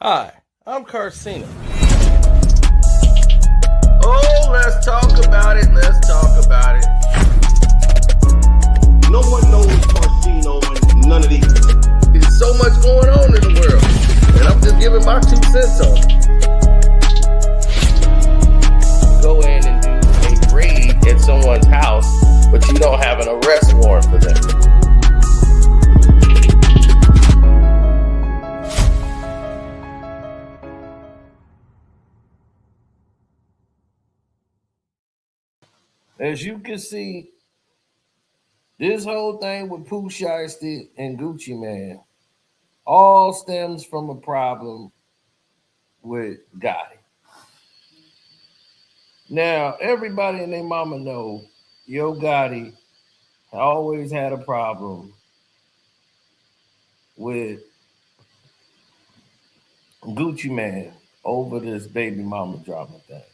Hi, I'm Carcina. Oh, let's talk about it. Let's talk about it. No one knows Carcino and none of these. There's so much going on in the world, and I'm just giving my 2 cents on it. Go in and do a raid at someone's house, but you don't have an arrest warrant for them. As you can see, this whole thing with Pooh Shiesty and Gucci Mane all stems from a problem with Gotti. Now, everybody and their mama know Yo Gotti always had a problem with Gucci Mane over this baby mama drama thing.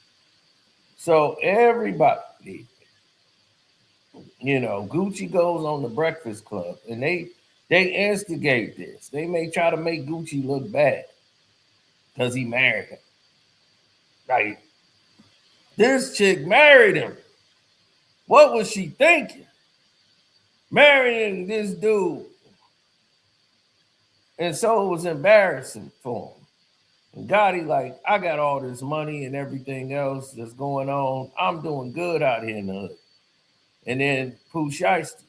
So everybody, Gucci goes on the Breakfast Club and they instigate this. They may try to make Gucci look bad because he married him. Like, this chick married him. What was she thinking? Marrying this dude. And so it was embarrassing for him. And Gotti, like, I got all this money and everything else that's going on. I'm doing good out here in the hood. And then Pooh Shiesty,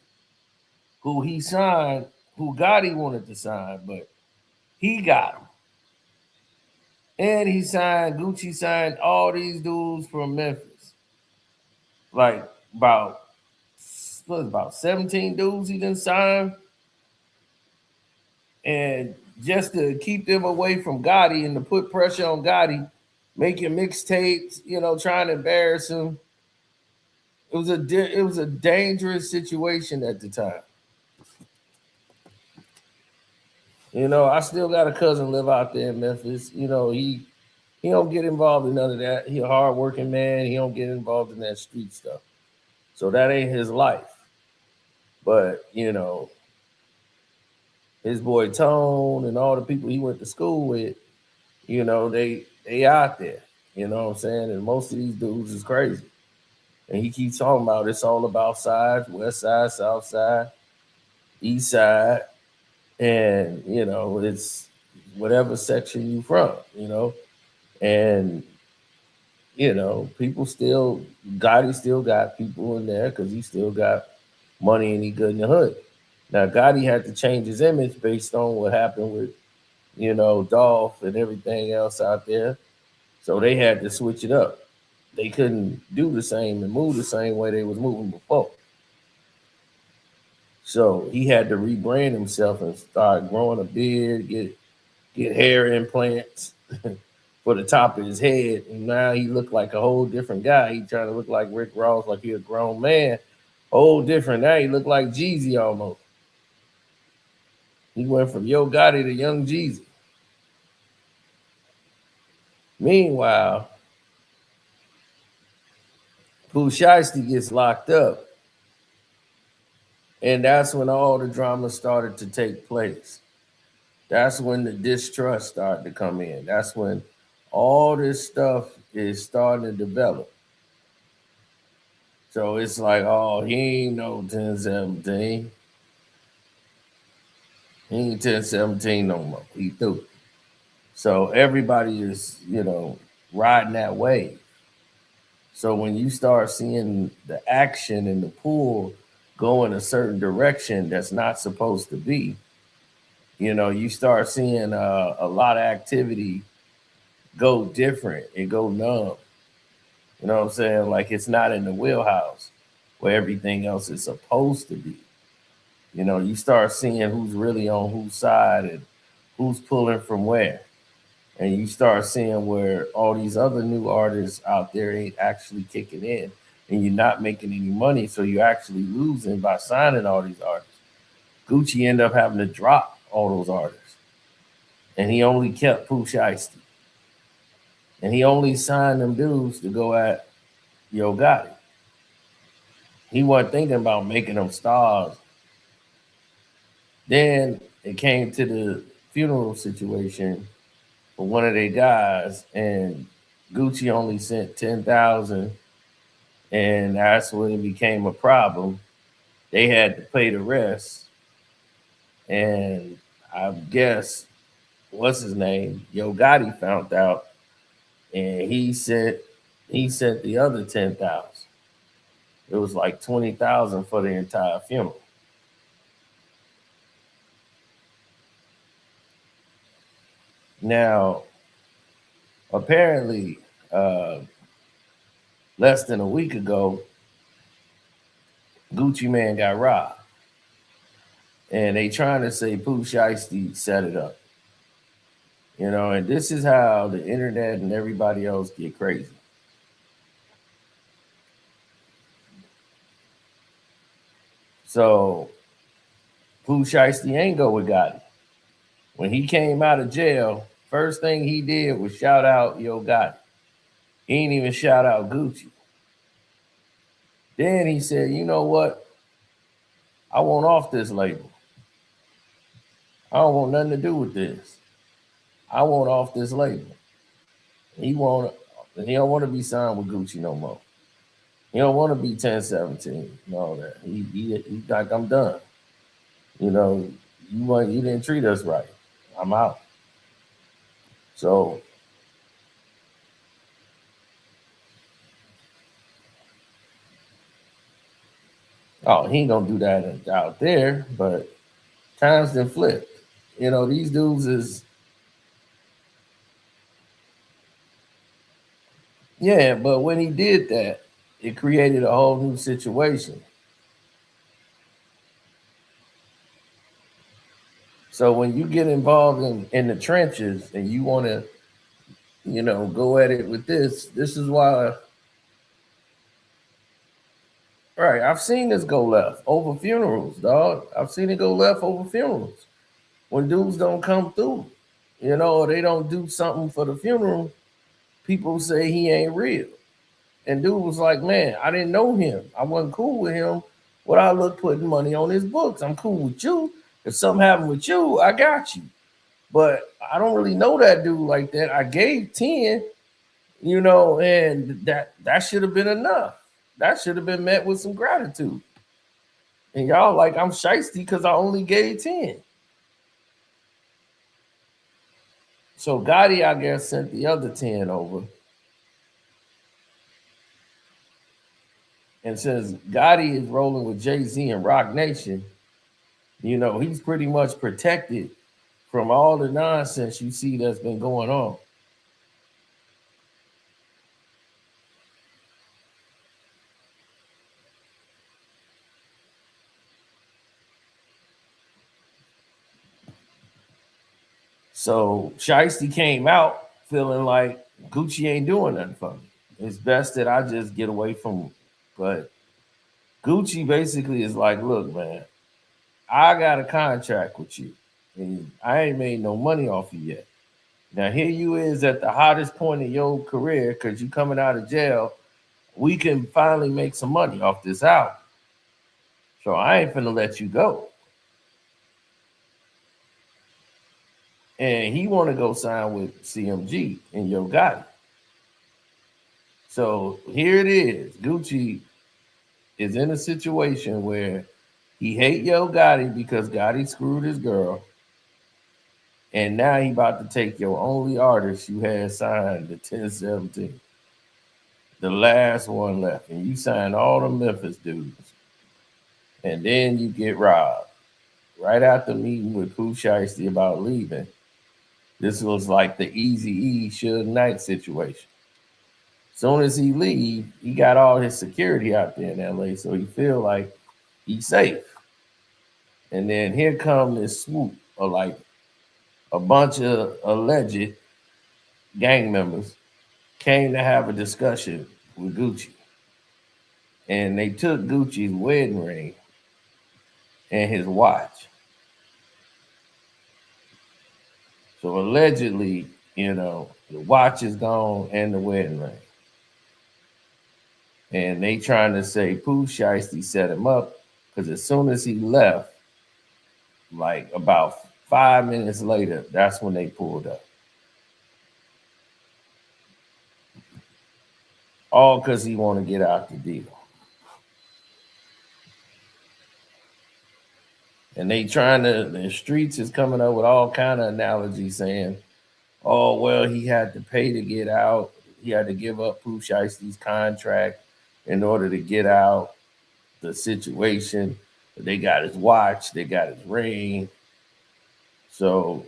who he signed, who Gotti wanted to sign, but he got him. And Gucci signed all these dudes from Memphis. Like about 17 dudes he didn't sign. And just to keep them away from Gotti and to put pressure on Gotti, making mixtapes, trying to embarrass him. It was a dangerous situation at the time. I still got a cousin live out there in Memphis. He don't get involved in none of that. He a hardworking man. He don't get involved in that street stuff. So that ain't his life. But, his boy Tone and all the people he went to school with, they out there. You know what I'm saying? And most of these dudes is crazy. And he keeps talking about it's all about sides, west side, south side, east side. And, it's whatever section you from, And, people still, Gotti still got people in there because he still got money and he good in the hood. Now, Gotti had to change his image based on what happened with, Dolph and everything else out there. So they had to switch it up. They couldn't do the same and move the same way they was moving before. So he had to rebrand himself and start growing a beard, get hair implants for the top of his head. And now he looked like a whole different guy. He trying to look like Rick Ross, like he a grown man. Whole different. Now he looked like Jeezy almost. He went from Yo Gotti to Young Jeezy. Meanwhile, Pooh Shiesty gets locked up. And that's when all the drama started to take place. That's when the distrust started to come in. That's when all this stuff is starting to develop. So it's like, oh, he ain't no 1017. He ain't 1017 no more. He threw it. So everybody is, riding that wave. So when you start seeing the action and the pull go in a certain direction that's not supposed to be, you start seeing a lot of activity go different and go numb. You know what I'm saying? Like it's not in the wheelhouse where everything else is supposed to be. You start seeing who's really on whose side and who's pulling from where. And you start seeing where all these other new artists out there ain't actually kicking in and you're not making any money. So you're actually losing by signing all these artists. Gucci ended up having to drop all those artists. And he only kept Pooh Shiesty. And he only signed them dudes to go at Yo Gotti. He wasn't thinking about making them stars. Then it came to the funeral situation for one of their guys, and Gucci only sent 10,000, and that's when it became a problem. They had to pay the rest, and I guess what's his name, Yo Gotti found out, and he sent the other 10,000. It was like 20,000 for the entire funeral. Now, apparently, less than a week ago, Gucci Man got robbed, and they trying to say Pooh Shiesty set it up. And this is how the internet and everybody else get crazy. So Pooh Shiesty ain't go with Gotti. When he came out of jail, first thing he did was shout out Yo Gotti. He ain't even shout out Gucci. Then he said, you know what? I want off this label. I don't want nothing to do with this. I want off this label. He don't want to be signed with Gucci no more. He don't want to be 1017 and all that. He like, I'm done. You didn't treat us right. I'm out. So he ain't gonna do that out there, but times done flipped. These dudes is but when he did that, it created a whole new situation. So when you get involved in the trenches and you want to, go at it with this is why. Right, I've seen this go left over funerals, dog. I've seen it go left over funerals. When dudes don't come through, or they don't do something for the funeral, people say he ain't real. And dude was like, man, I didn't know him. I wasn't cool with him. What I look putting money on his books. I'm cool with you. If something happened with you, I got you. But I don't really know that dude like that. I gave 10, and that should have been enough. That should have been met with some gratitude. And y'all like, I'm shiesty because I only gave 10. So Gotti, I guess, sent the other 10 over. And since Gotti is rolling with Jay-Z and Rock Nation, he's pretty much protected from all the nonsense you see that's been going on. So Shiesty came out feeling like Gucci ain't doing nothing for me. It's best that I just get away from him. But Gucci basically is like, look, man, I got a contract with you, and I ain't made no money off you yet. Now here you is at the hottest point in your career because you coming out of jail. We can finally make some money off this album. So I ain't finna let you go. And he want to go sign with CMG and Yo Gotti. So here it is. Gucci is in a situation where he hate Yo Gotti because Gotti screwed his girl. And now he about to take your only artist you had signed, the 1017. The last one left. And you signed all the Memphis dudes. And then you get robbed. Right after meeting with Pooh Shiesty about leaving. This was like the Eazy-E Suge Knight situation. Soon as he leave, he got all his security out there in LA, so he feel like he's safe. And then here come this swoop of like a bunch of alleged gang members came to have a discussion with Gucci. And they took Gucci's wedding ring and his watch. So allegedly, the watch is gone and the wedding ring. And they trying to say Pooh Shiesty set him up because as soon as he left, like about 5 minutes later, that's when they pulled up. all because he want to get out the deal. And they trying to, the streets is coming up with all kind of analogies saying, oh, well, he had to pay to get out. He had to give up Pooh Shiesty's contract in order to get out the situation. They got his watch, they got his ring. So,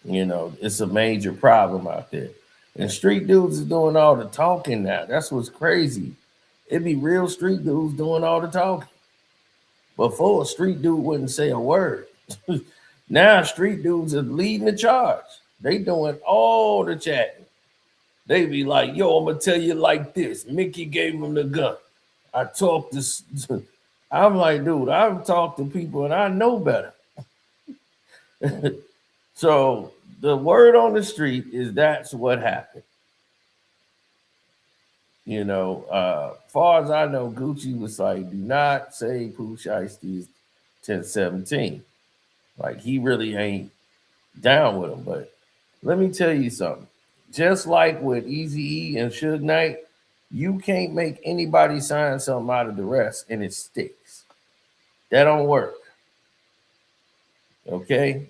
you know, it's a major problem out there. And street dudes is doing all the talking now. That's what's crazy. It'd be real street dudes doing all the talking. Before, a street dude wouldn't say a word. Now street dudes are leading the charge. They doing all the chatting. They be like, yo, I'm gonna tell you like this. Mickey gave him the gun. I talked to I'm like, dude, I've talked to people and I know better. So the word on the street is that's what happened. You know, far as I know, Gucci was like, do not say Pooh Shiesty is 1017. Like, he really ain't down with him. But let me tell you something. Just like with Eazy-E and Suge Knight, you can't make anybody sign something out of duress and it sticks. That don't work. Okay?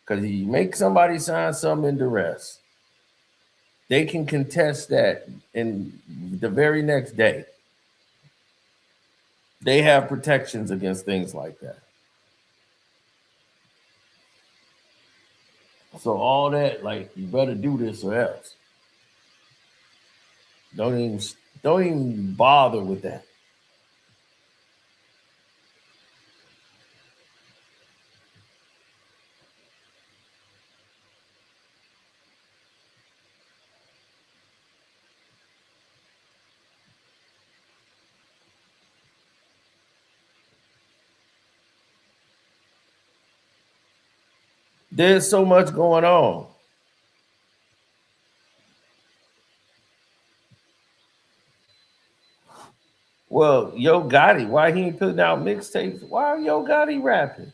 Because you make somebody sign something in duress, they can contest that in the very next day. They have protections against things like that. So all that, like, you better do this or else. Don't even bother with that. There's so much going on. Well, Yo Gotti, why he ain't putting out mixtapes? Why Yo Gotti rapping?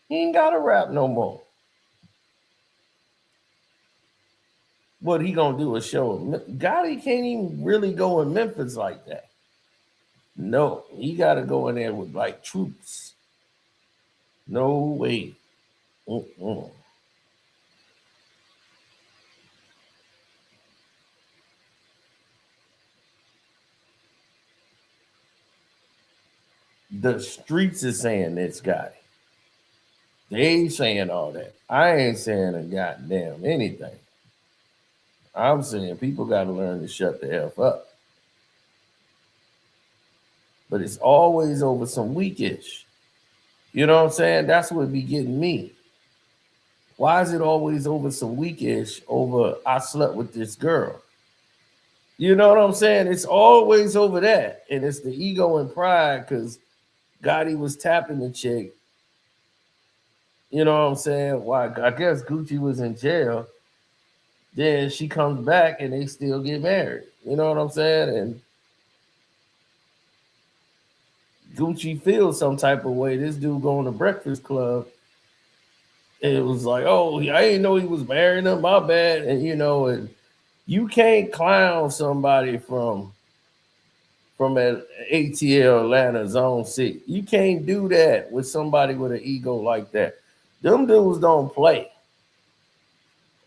He ain't got to rap no more. What he gonna do? A show? Gotti can't even really go in Memphis like that. No, he got to go in there with like troops. No way. The streets is saying it's Gotti. They ain't saying all that. I ain't saying a goddamn anything. I'm saying people got to learn to shut the F up. But it's always over some weakish. You know what I'm saying? That's what be getting me. Why is it always over some weakish over I slept with this girl? You know what I'm saying? It's always over that. And it's the ego and pride because Gotti was tapping the chick. You know what I'm saying? Why? I guess Gucci was in jail. Then she comes back and they still get married. You know what I'm saying? And Gucci feels some type of way. This dude going to Breakfast Club. And it was like, oh, I didn't know he was marrying her. My bad. And you know, and you can't clown somebody from ATL Atlanta Zone 6. You can't do that with somebody with an ego like that. Them dudes don't play.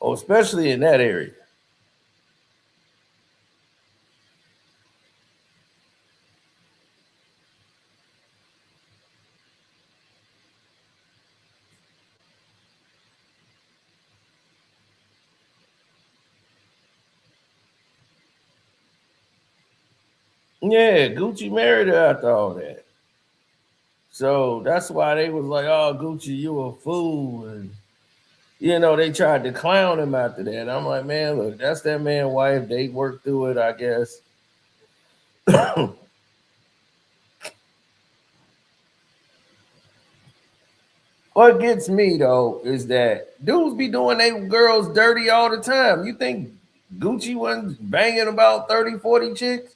Oh, especially in that area. Yeah, Gucci married her after all that. So that's why they was like, oh, Gucci, you a fool. And, you know, they tried to clown him after that. I'm like, man, look, that's that man's wife. They worked through it, I guess. What gets me, though, is that dudes be doing they girls dirty all the time. You think Gucci wasn't banging about 30, 40 chicks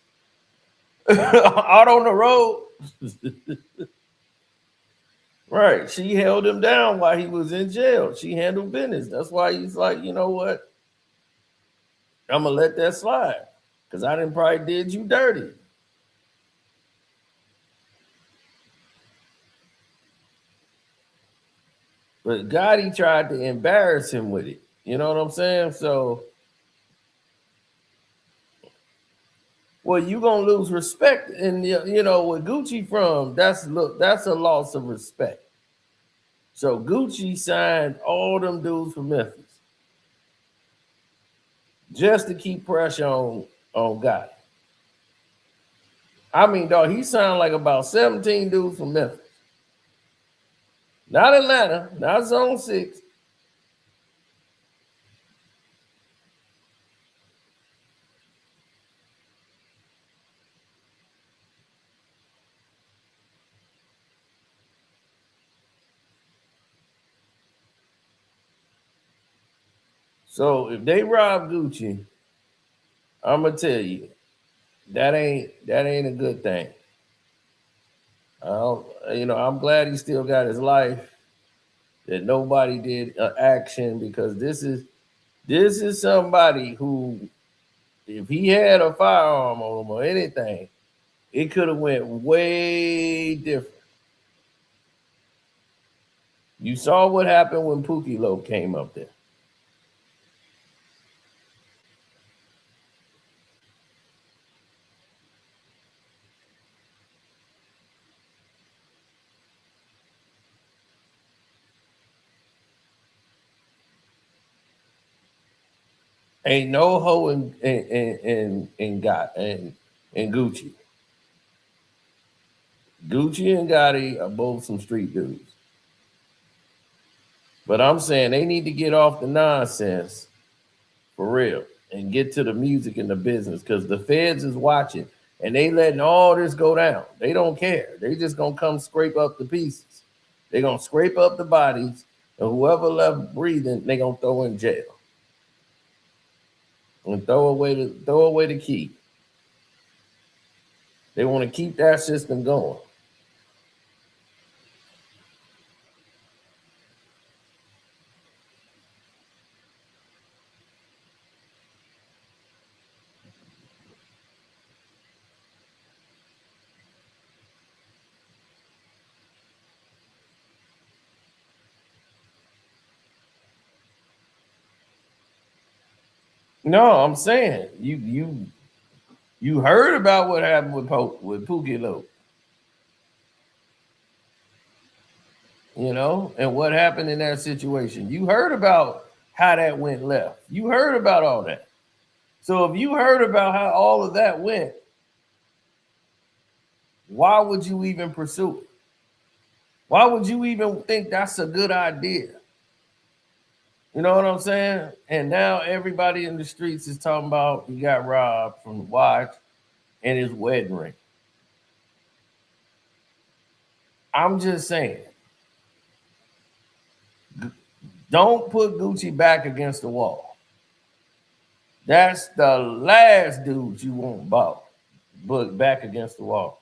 out on the road? Right. She held him down while he was in jail. She handled business. That's why he's like, you know what? I'm gonna let that slide. Cause I didn't probably did you dirty. But Gotti tried to embarrass him with it. You know what I'm saying? So, well, you gonna lose respect, and you know where Gucci from. That's a loss of respect. So Gucci signed all them dudes from Memphis just to keep pressure on Gotti. I mean, dog, he signed like about 17 dudes from Memphis, not Atlanta, not Zone 6. So if they rob Gucci, I'm gonna tell you that ain't a good thing. I'm glad he still got his life. That nobody did action because this is somebody who, if he had a firearm on him or anything, it could have went way different. You saw what happened when Pookie Low came up there. Ain't no hoe in Gucci. Gucci and Gotti are both some street dudes. But I'm saying they need to get off the nonsense for real and get to the music and the business because the feds is watching and they letting all this go down. They don't care. They just gonna come scrape up the pieces. They gonna scrape up the bodies and whoever left breathing, they gonna throw in jail and throw away the key. They want to keep that system going. No, I'm saying you heard about what happened with Pookie Low, and what happened in that situation. You heard about how that went left. You heard about all that. So if you heard about how all of that went, why would you even pursue it? Why would you even think that's a good idea? You know what I'm saying? And now everybody in the streets is talking about he got robbed from the watch and his wedding ring. I'm just saying, don't put Gucci back against the wall. That's the last dude you want but back against the wall.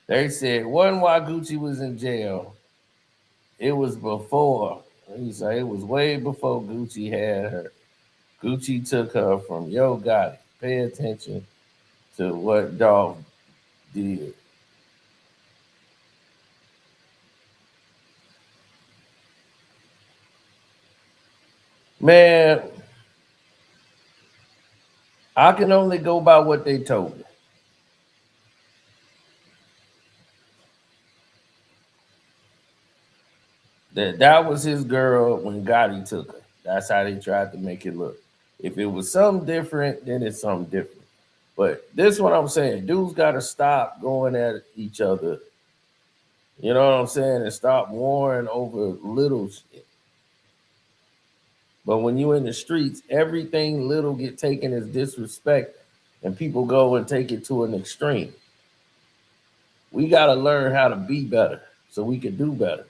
They said it wasn't while Gucci was in jail. It was before. He said it was way before Gucci had her. Gucci took her from Yo Gotti. Pay attention to what Dog did. Man, I can only go by what they told me. That was his girl when Gotti took her. That's how they tried to make it look. If it was something different, then it's something different. But this is what I'm saying. Dudes got to stop going at each other. You know what I'm saying? And stop warring over little shit. But when you in the streets, everything little get taken as disrespect, and people go and take it to an extreme. We got to learn how to be better so we can do better.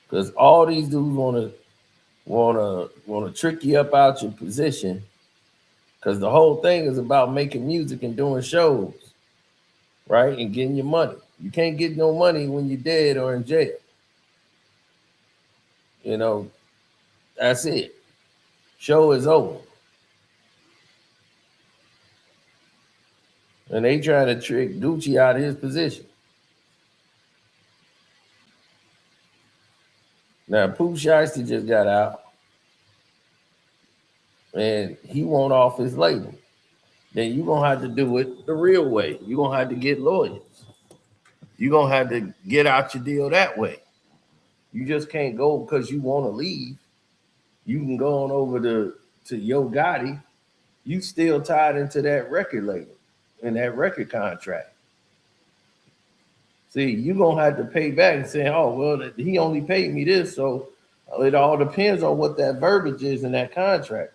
Because all these dudes wanna trick you up out your position, because the whole thing is about making music and doing shows, right? And getting your money. You can't get no money when you're dead or in jail. You know, that's it. Show is over. And they trying to trick Gucci out of his position. Now, Pooh Shiesty just got out, and he won't off his label. Then you're going to have to do it the real way. You're going to have to get lawyers. You're going to have to get out your deal that way. You just can't go because you want to leave. You can go on over to Yo Gotti. You still tied into that record label and that record contract. See, you're going to have to pay back and say, oh, well, he only paid me this, so it all depends on what that verbiage is in that contract.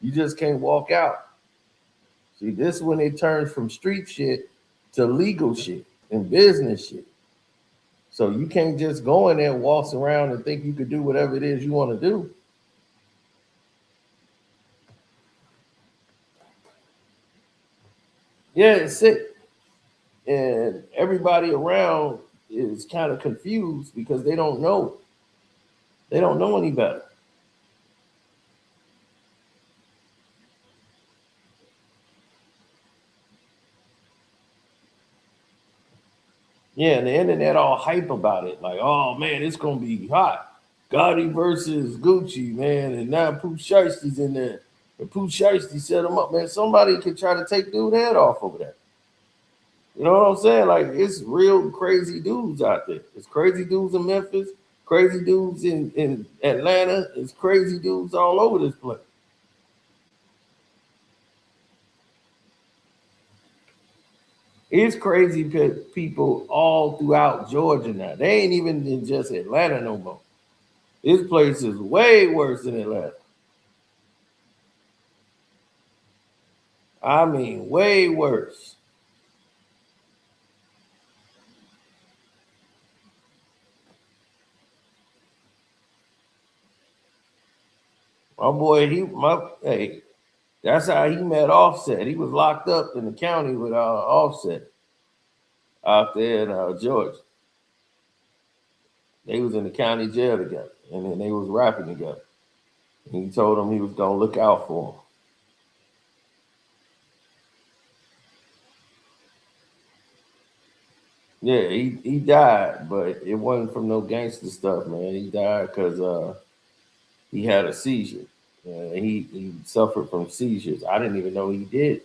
You just can't walk out. See, this is when it turns from street shit to legal shit and business shit. So you can't just go in there and waltz around and think you could do whatever it is you want to do. Yeah, it's sick. And everybody around is kind of confused because they don't know. They don't know any better. Yeah, and the internet all hype about it. Like, oh man, it's gonna be hot. Gotti versus Gucci, man, and now Pooh Shiesty's in there. And Pooh Shiesty set him up, man. Somebody could try to take dude's head off over that. You know what I'm saying? Like, it's real crazy dudes out there. It's crazy dudes in Memphis, crazy dudes in Atlanta. It's crazy dudes all over this place. It's crazy people all throughout Georgia now. They ain't even in just Atlanta no more. This place is way worse than Atlanta. I mean, way worse. My boy, hey, that's how he met Offset. He was locked up in the county with Offset out there in Georgia. They was in the county jail together, and then they was rapping together. And he told him he was gonna look out for him. Yeah, he died, but it wasn't from no gangster stuff, man. He died because he had a seizure. He suffered from seizures. I didn't even know he did,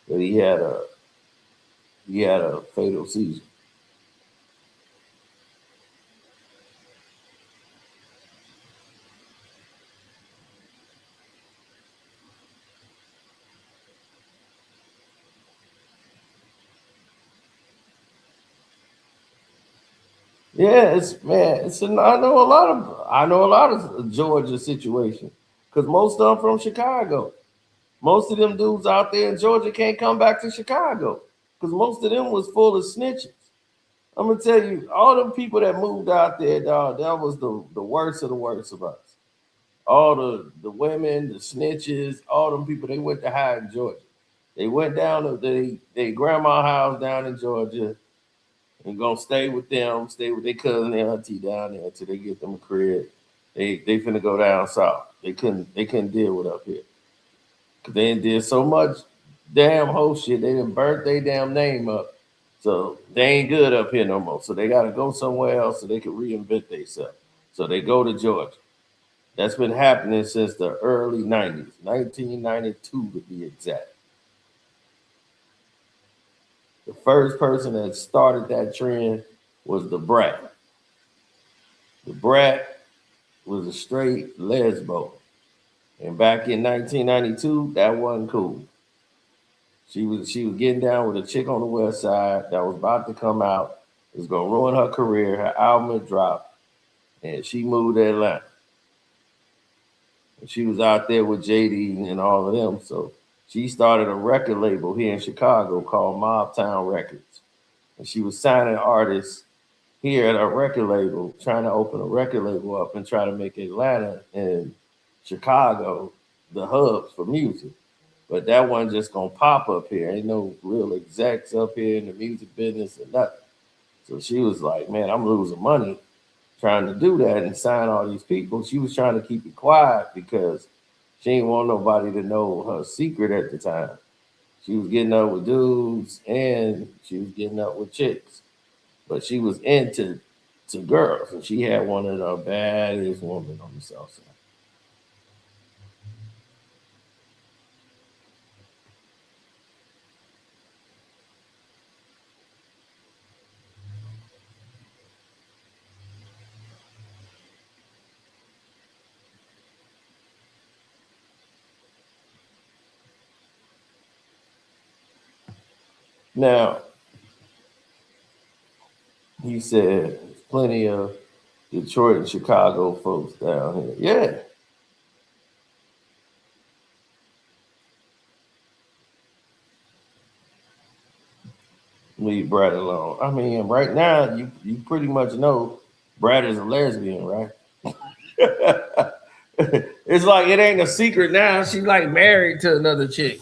but he had a fatal seizure. Yeah, I know a lot of Georgia situations because most of them from Chicago. Most of them dudes out there in Georgia can't come back to Chicago because most of them was full of snitches. I'm gonna tell you, all them people that moved out there, dog, that was the worst of the worst of us. All the women, the snitches, all them people, they went to hide in Georgia. They went down to they grandma house down in Georgia and gonna stay with them, stay with their cousin and auntie down there until they get them a crib. They finna go down south. They couldn't deal with up here. Cause they did so much damn whole shit. They done burnt their damn name up. So they ain't good up here no more. So they gotta go somewhere else so they can reinvent themselves. So they go to Georgia. That's been happening since the early 90s, 1992 to be exact. The first person that started that trend was the Brat. The Brat was a straight lesbo. And back in 1992, that wasn't cool. She was getting down with a chick on the west side that was about to come out. It was gonna ruin her career. Her album had dropped, and she moved to Atlanta. And she was out there with JD and all of them. So she started a record label here in Chicago called Mobtown Records. And she was signing artists here at our record label, trying to open a record label up and try to make Atlanta and Chicago the hubs for music. But that wasn't just gonna pop up here. Ain't no real execs up here in the music business or nothing. So she was like, man, I'm losing money trying to do that and sign all these people. She was trying to keep it quiet because she didn't want nobody to know her secret at the time. She was getting up with dudes and she was getting up with chicks. But she was into girls, and she had one of the baddest women on the South Side. Now, he said there's plenty of Detroit and Chicago folks down here. Yeah. Leave Brad alone. I mean, right now, you pretty much know Brad is a lesbian, right? It's like it ain't a secret now. She's like married to another chick.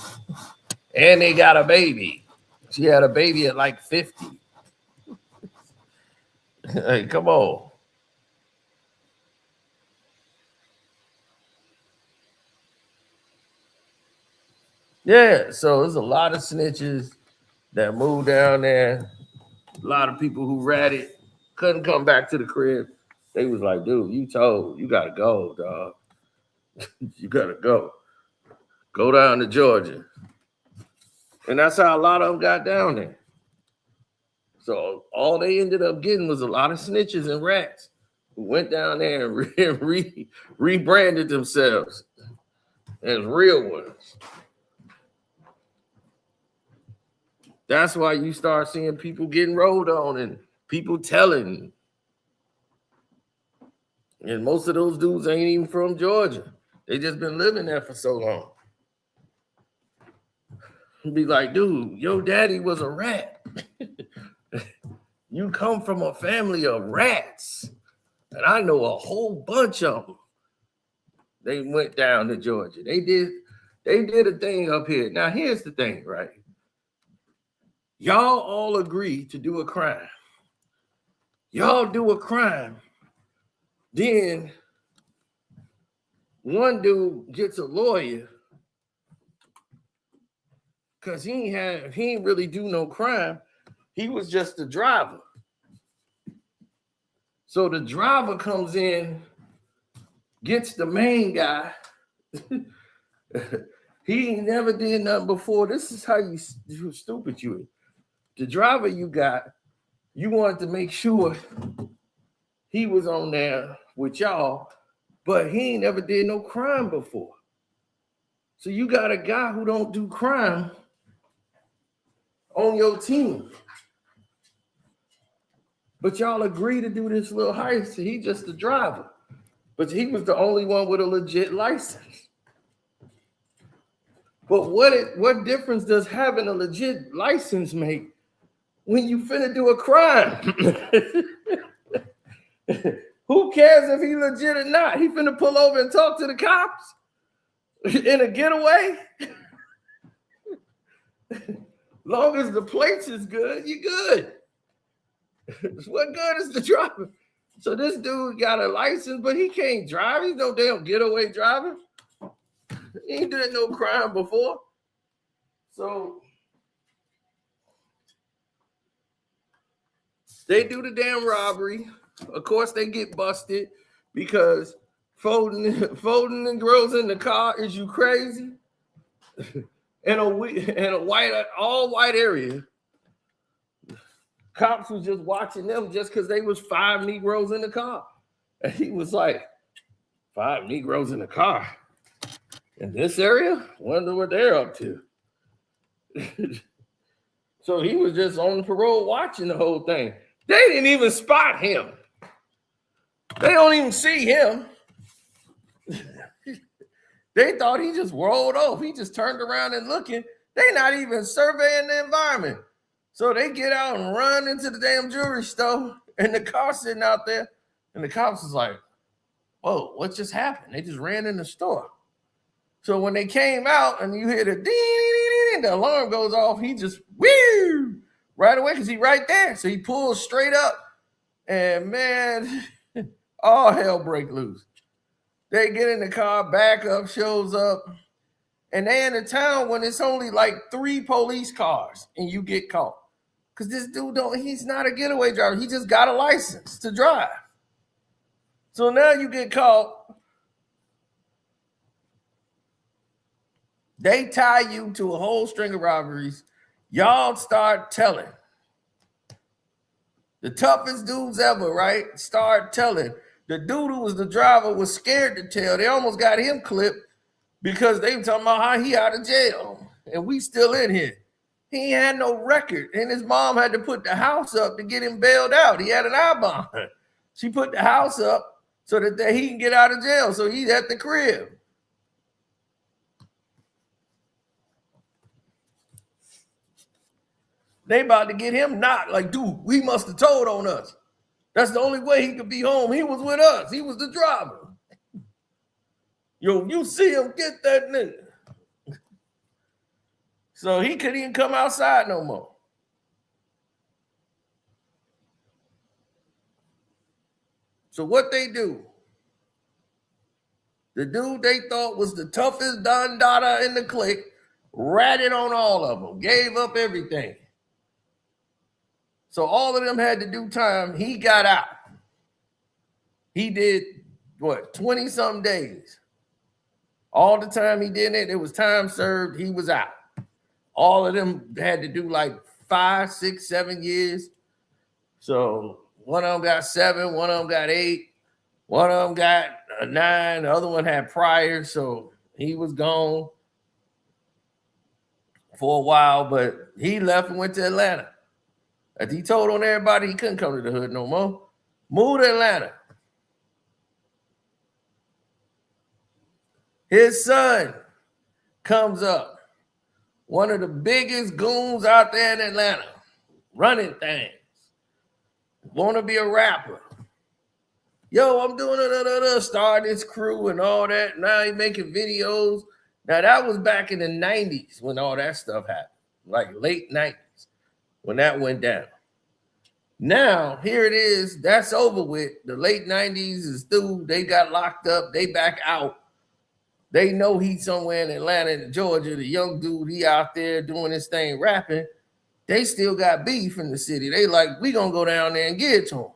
And they got a baby. She had a baby at like 50. Hey, come on. Yeah, so there's a lot of snitches that moved down there. A lot of people who ratted couldn't come back to the crib. They was like, dude, you told, you gotta go, dog. You gotta go. Go down to Georgia. And that's how a lot of them got down there. So all they ended up getting was a lot of snitches and rats who went down there and rebranded themselves as real ones. That's why you start seeing people getting rolled on and people telling. And most of those dudes ain't even from Georgia. They just been living there for so long. Be like, dude, your daddy was a rat. You come from a family of rats. And I know a whole bunch of them. They went down to Georgia. They did a thing up here. Now, here's the thing, right? Y'all all agree to do a crime. Y'all do a crime. Then one dude gets a lawyer because he ain't really do no crime. He was just a driver. So the driver comes in, gets the main guy. He never did nothing before. This is how you stupid you is. The driver you got, you wanted to make sure he was on there with y'all, but he ain't never did no crime before. So you got a guy who don't do crime on your team. But y'all agree to do this little heist. He just the driver. But he was the only one with a legit license. But what difference does having a legit license make when you finna do a crime? Who cares if he legit or not? He finna pull over and talk to the cops in a getaway. Long as the plates is good, you good. What good is the driver? So this dude got a license, but he can't drive. He's no damn getaway driver. He ain't did no crime before. So they do the damn robbery. Of course, they get busted because folding the girls in the car is you crazy? in a white, all white area. Cops was just watching them just because they was 5 Negroes in the car. And he was like, 5 Negroes in the car? In this area? Wonder what they're up to. So he was just on parole watching the whole thing. They didn't even spot him. They don't even see him. They thought he just rolled off. He just turned around and looking. They not even surveying the environment. So they get out and run into the damn jewelry store and the car sitting out there, and the cops was like, whoa, what just happened? They just ran in the store. So when they came out and you hear the ding, the alarm goes off, he just woo right away because he right there. So he pulls straight up, and man, all hell break loose. They get in the car, backup shows up, and they in the town when it's only like 3 police cars and you get caught. Because this dude he's not a getaway driver. He just got a license to drive. So now you get caught. They tie you to a whole string of robberies. Y'all start telling. The toughest dudes ever, right? Start telling. The dude who was the driver was scared to tell. They almost got him clipped because they were talking about how he out of jail. And we still in here. He had no record. And his mom had to put the house up to get him bailed out. He had an eye bond. She put the house up so that he can get out of jail. So he's at the crib. They about to get him knocked. Like, dude, we must have told on us. That's the only way he could be home. He was with us. He was the driver. Yo, you see him, get that nigga. So he couldn't even come outside no more. So what they do? The dude they thought was the toughest Don Dada in the clique ratted on all of them, gave up everything. So all of them had to do time. He got out. He did, 20-something days. All the time he did it, it was time served. He was out. All of them had to do like 5, 6, 7 years. So one of them got 7, one of them got 8, one of them got 9. The other one had prior, so he was gone for a while, but he left and went to Atlanta. As he told on everybody, he couldn't come to the hood no more. Moved to Atlanta. His son comes up. One of the biggest goons out there in Atlanta. Running things. Want to be a rapper. Yo, I'm doing start this crew and all that. Now he making videos. Now that was back in the 90s when all that stuff happened. Like late 90s. When that went down. Now, here it is. That's over with. The late 90s is through. They got locked up. They back out. They know he's somewhere in Atlanta and Georgia. The young dude, he out there doing his thing, rapping. They still got beef in the city. They like, we going to go down there and get it to him.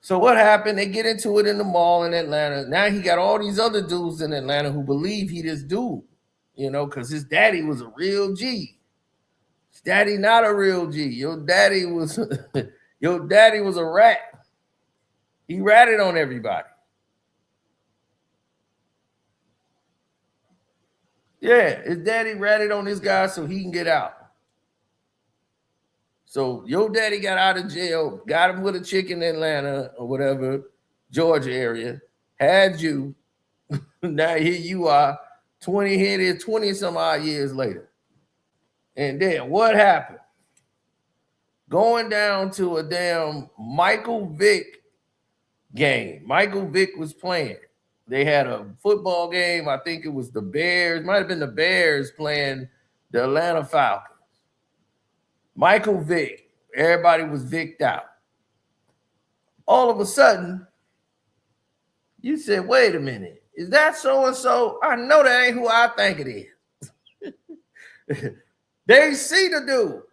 So what happened? They get into it in the mall in Atlanta. Now he got all these other dudes in Atlanta who believe he this dude. You know, because his daddy was a real G. His daddy not a real G. Your daddy was a rat. He ratted on everybody. Yeah, his daddy ratted on this guy so he can get out. So your daddy got out of jail, got him with a chick in Atlanta or whatever, Georgia area, had you. Now here you are. 20 some odd years later. And then what happened? Going down to a damn Michael Vick game. Michael Vick was playing. They had a football game. I think it was the Bears. Might have been the Bears playing the Atlanta Falcons. Michael Vick. Everybody was Vicked out. All of a sudden, you said, wait a minute. Is that so-and-so? I know that ain't who I think it is. They see the dude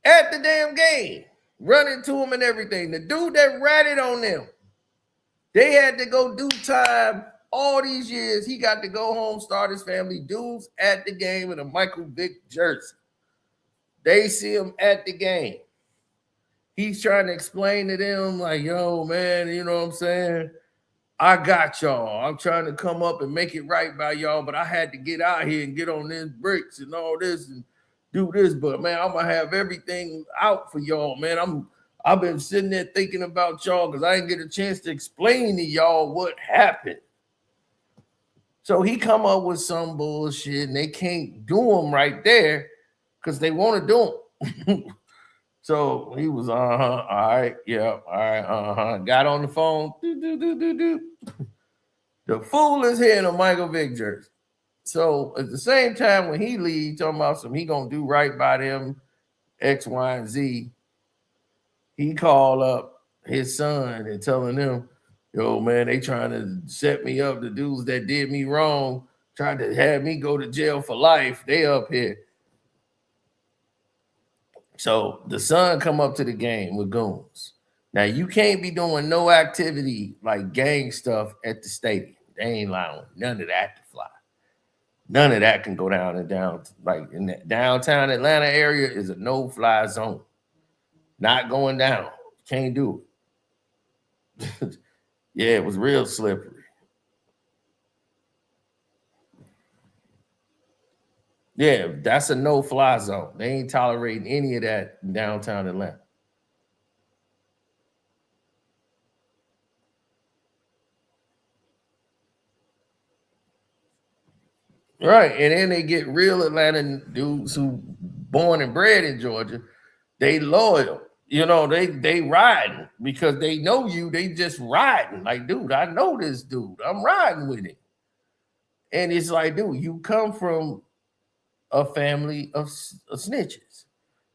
at the damn game, running to him and everything. The dude that ratted on them. They had to go do time all these years. He got to go home, start his family. Dudes at the game in a Michael Vick jersey. They see him at the game. He's trying to explain to them like, yo, man, you know what I'm saying? I got y'all. I'm trying to come up and make it right by y'all, but I had to get out here and get on these bricks and all this and do this. But, man, I'm going to have everything out for y'all, man. I've been sitting there thinking about y'all because I didn't get a chance to explain to y'all what happened. So he come up with some bullshit, and they can't do him right there because they want to do him. So he was, all right, yeah, all right, got on the phone. The fool is here in a Michael Vick jersey. So at the same time, when he leaves, talking about some, he gonna do right by them, X, Y, and Z. He called up his son and telling them, yo, man, they trying to set me up. The dudes that did me wrong, tried to have me go to jail for life. They up here. So the son come up to the game with goons. Now you can't be doing no activity like gang stuff at the stadium. They ain't allowing none of that to fly. None of that can go down and down. Like in the downtown Atlanta area is a no-fly zone. Not going down. Can't do it. Yeah, it was real slippery. Yeah, that's a no-fly zone. They ain't tolerating any of that in downtown Atlanta. Right, and then they get real Atlanta dudes who born and bred in Georgia. They loyal, you know. They riding because they know you. They just riding like, dude, I know this dude. I'm riding with him, and it's like, dude, you come from a family of snitches.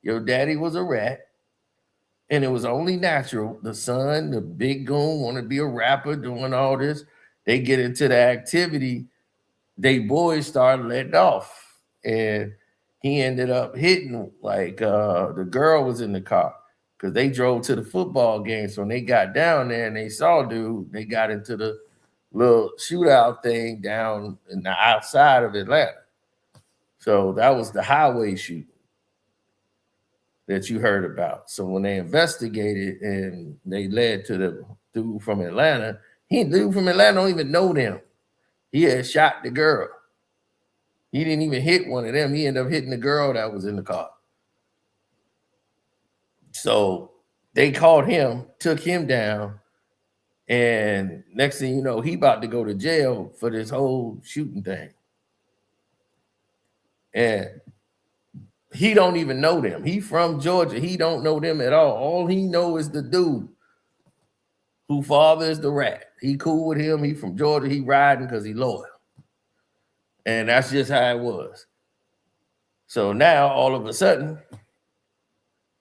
Your daddy was a rat, and it was only natural. The son, the big goon, want to be a rapper, doing all this. They get into the activity. They boys started letting off, and he ended up hitting like the girl was in the car because they drove to the football game. So when they got down there and they saw dude, they got into the little shootout thing down in the outside of Atlanta. So that was the highway shooting that you heard about. So when they investigated and they led to the dude from Atlanta, dude from Atlanta don't even know them. He had shot the girl. He didn't even hit one of them. He ended up hitting the girl that was in the car. So they caught him, took him down, and next thing you know, he about to go to jail for this whole shooting thing. And he don't even know them. He from Georgia. He don't know them at all. All he know is the dude who father is the rat. He cool with him. He from Georgia. He riding because he loyal. And that's just how it was. So now all of a sudden,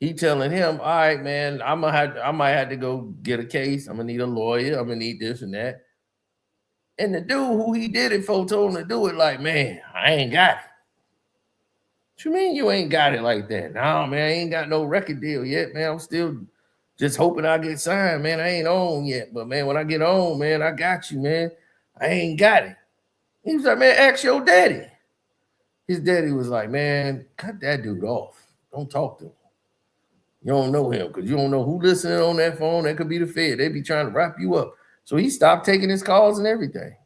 he telling him, all right, man, I might have to go get a case. I'm gonna need a lawyer. I'm gonna need this and that. And the dude who he did it for told him to do it like, man, I ain't got it. What you mean you ain't got it like that? No, man, I ain't got no record deal yet, man. I'm still just hoping I get signed, man. I ain't on yet. But man, when I get on, man, I got you, man. I ain't got it. He was like, man, ask your daddy. His daddy was like, man, cut that dude off. Don't talk to him. You don't know him because you don't know who listening on that phone. That could be the Fed. They be trying to wrap you up. So he stopped taking his calls and everything.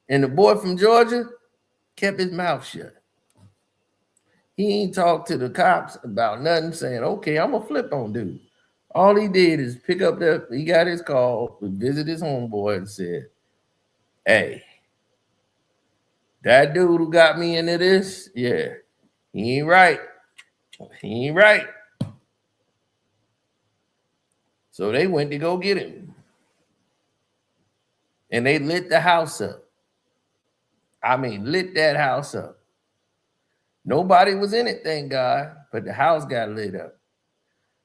And the boy from Georgia kept his mouth shut. He ain't talked to the cops about nothing, saying, okay, I'm going to flip on dude. All he did is pick up he got his call, visit his homeboy and said, hey, that dude who got me into this, yeah, he ain't right. He ain't right. So they went to go get him. And they lit the house up. I mean, lit that house up. Nobody was in it, thank God, but the house got lit up.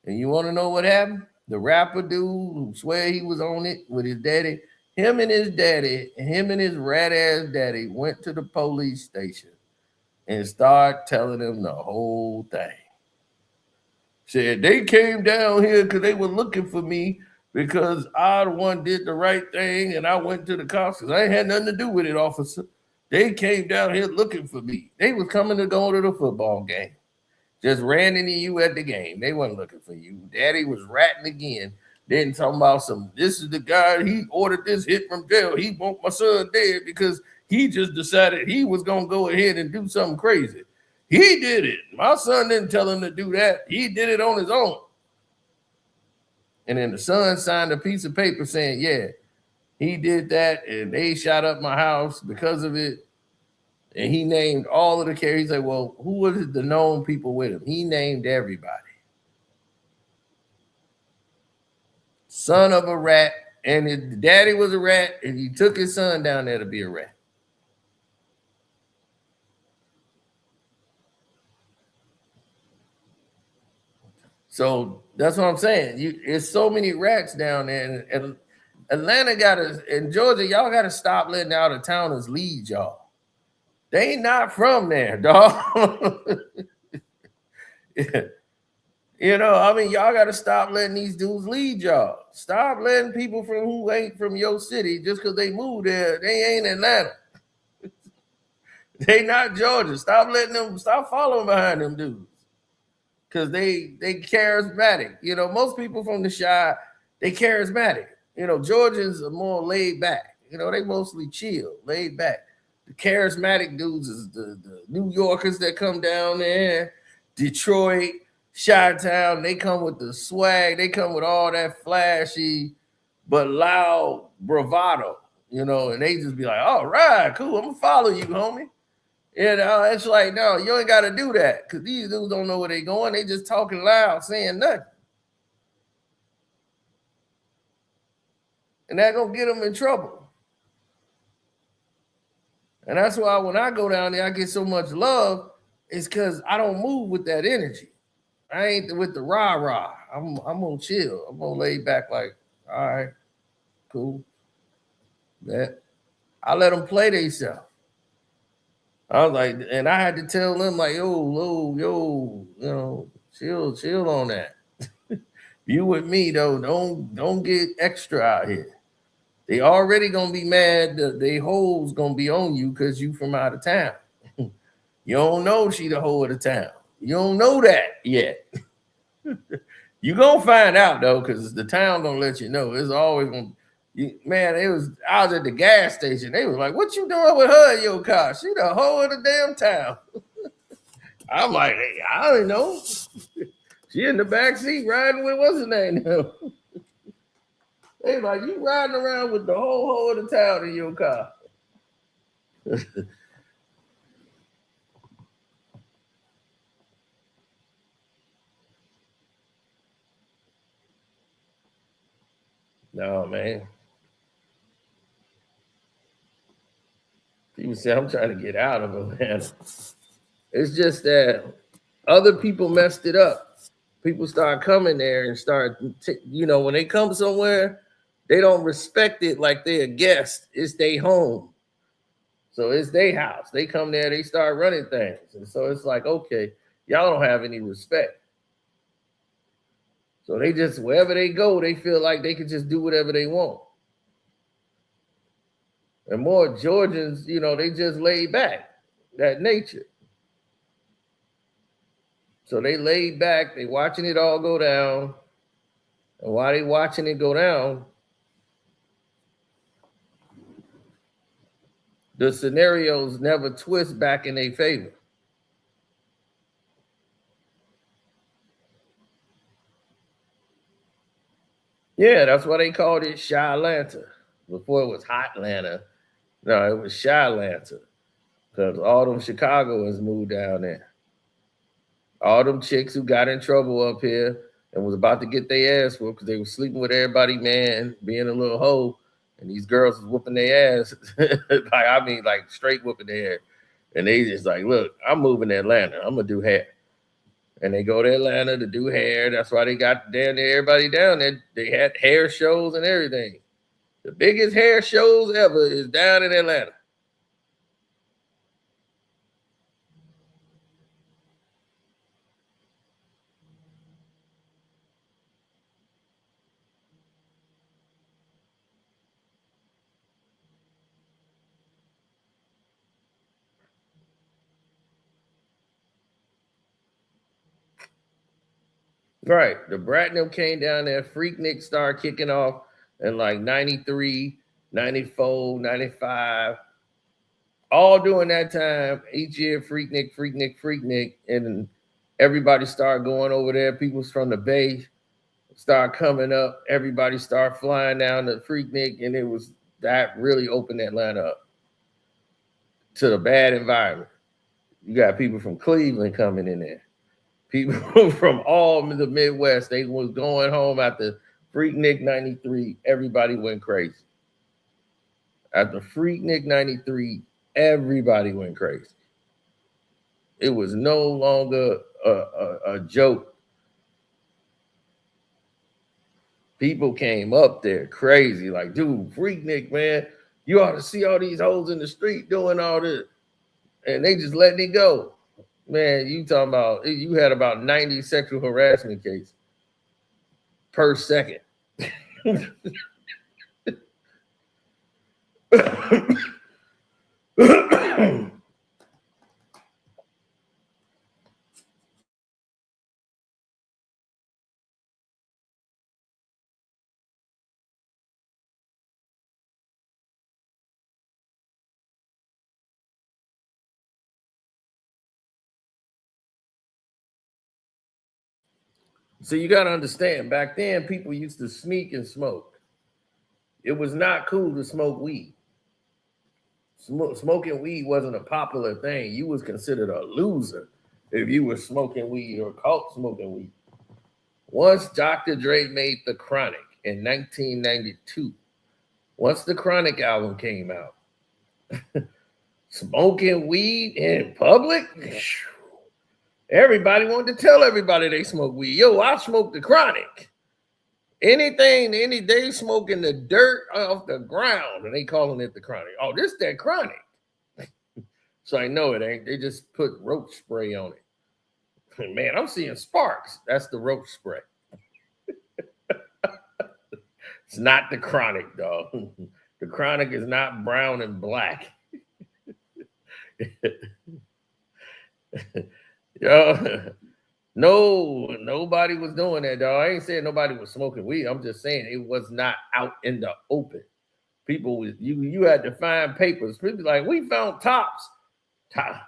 And you want to know what happened? The rapper dude who swear he was on it with his daddy, him and his rat-ass daddy went to the police station and started telling them the whole thing. Said they came down here because they were looking for me because I the one did the right thing and I went to the cops because I ain't had nothing to do with it, officer. They came down here looking for me. They was coming to go to the football game. Just ran into you at the game. They wasn't looking for you. Daddy was ratting again. Then talking about this is the guy, he ordered this hit from jail. He want my son dead because he just decided he was going to go ahead and do something crazy. He did it. My son didn't tell him to do that. He did it on his own. And then the son signed a piece of paper saying, yeah, he did that and they shot up my house because of it. And he named all of the characters. He said, well, who was the known people with him? He named everybody. Son of a rat, and his daddy was a rat, and he took his son down there to be a rat. So that's what I'm saying. It's so many rats down there, and Atlanta and Georgia, y'all gotta stop letting out of towners lead y'all. They ain't not from there, dog. You know, I mean, y'all gotta stop letting these dudes lead y'all. Stop letting people from who ain't from your city just because they moved there. They ain't Atlanta. They not Georgia. Stop following behind them dudes. Because they charismatic. You know, most people from the Chi, they charismatic. You know, Georgians are more laid back. You know, they mostly chill, laid back. The charismatic dudes is the New Yorkers that come down there, Detroit, Chi-Town. They come with the swag. They come with all that flashy but loud bravado, you know, and they just be like, all right, cool, I'm going to follow you, homie. You know, it's like, no, you ain't got to do that because these dudes don't know where they going. They just talking loud, saying nothing. And that going to get them in trouble. And that's why when I go down there, I get so much love. It's because I don't move with that energy. I ain't with the rah-rah. I'm going to chill. I'm going to lay back like, all right, cool. That I let them play themselves. I was like, and I had to tell them like, yo, you know, chill on that. You with me though, don't get extra out here. They already gonna be mad. They hoes gonna be on you because you from out of town. You don't know she the hoe of the town. You don't know that yet. You gonna find out though, because the town gonna let you know. It's always gonna. Man, I was at the gas station. They was like, what you doing with her in your car? She the hoe of the damn town. I'm like, hey, I don't know. She in the back seat riding with what's her name now? They like, you riding around with the whole hoe of the town in your car. No, man. People say I'm trying to get out of Atlanta. It's just that other people messed it up. People start coming there and start, you know, when they come somewhere, they don't respect it like they're a guest. It's their home. So it's their house. They come there, they start running things. And so it's like, okay, y'all don't have any respect. So they just, wherever they go, they feel like they can just do whatever they want. And more Georgians, you know, they just laid back, that nature. So they laid back, they watching it all go down. And while they watching it go down, the scenarios never twist back in their favor. Yeah, that's why they called it Chi-Lanta. Before it was Hot Atlanta. No, it was Chi-Lanta. Because all them Chicagoans moved down there. All them chicks who got in trouble up here and was about to get their ass whooped because they were sleeping with everybody, man, being a little hoe. And these girls was whooping their ass. like straight whooping their hair. And they just like, look, I'm moving to Atlanta. I'm going to do hair. And they go to Atlanta to do hair. That's why they got down there, everybody down there. They had hair shows and everything. The biggest hair shows ever is down in Atlanta. Right. The Bratnam came down there. Freaknik started kicking off in like 93, 94, 95. All during that time, each year, Freaknik. And everybody started going over there. People from the Bay start coming up. Everybody started flying down to Freaknik. And it was that really opened Atlanta up. to the bad environment. You got people from Cleveland coming in there. People from all the Midwest. They was going home after Freaknik 93. Everybody went crazy. After Freaknik 93, everybody went crazy. It was no longer a joke. People came up there crazy, like, dude, Freaknik, man, you ought to see all these hoes in the street doing all this. And they just letting it go. Man, you talking about, you had about 90 sexual harassment cases per second. So you got to understand, back then, people used to sneak and smoke. It was not cool to smoke weed. Smoking weed wasn't a popular thing. You was considered a loser if you were smoking weed or caught smoking weed. Once Dr. Dre made The Chronic in 1992, once the Chronic album came out, smoking weed in public, everybody wanted to tell everybody they smoke weed. Yo, I smoked The Chronic. Any day smoking the dirt off the ground, and they calling it The Chronic. Oh, this that Chronic. So I know it ain't. They just put roach spray on it. Man, I'm seeing sparks. That's the roach spray. It's not The Chronic, dog. The Chronic is not brown and black. Yo, no, nobody was doing that, dog. I ain't saying nobody was smoking weed. I'm just saying it was not out in the open. People was you had to find papers. People like, we found tops. I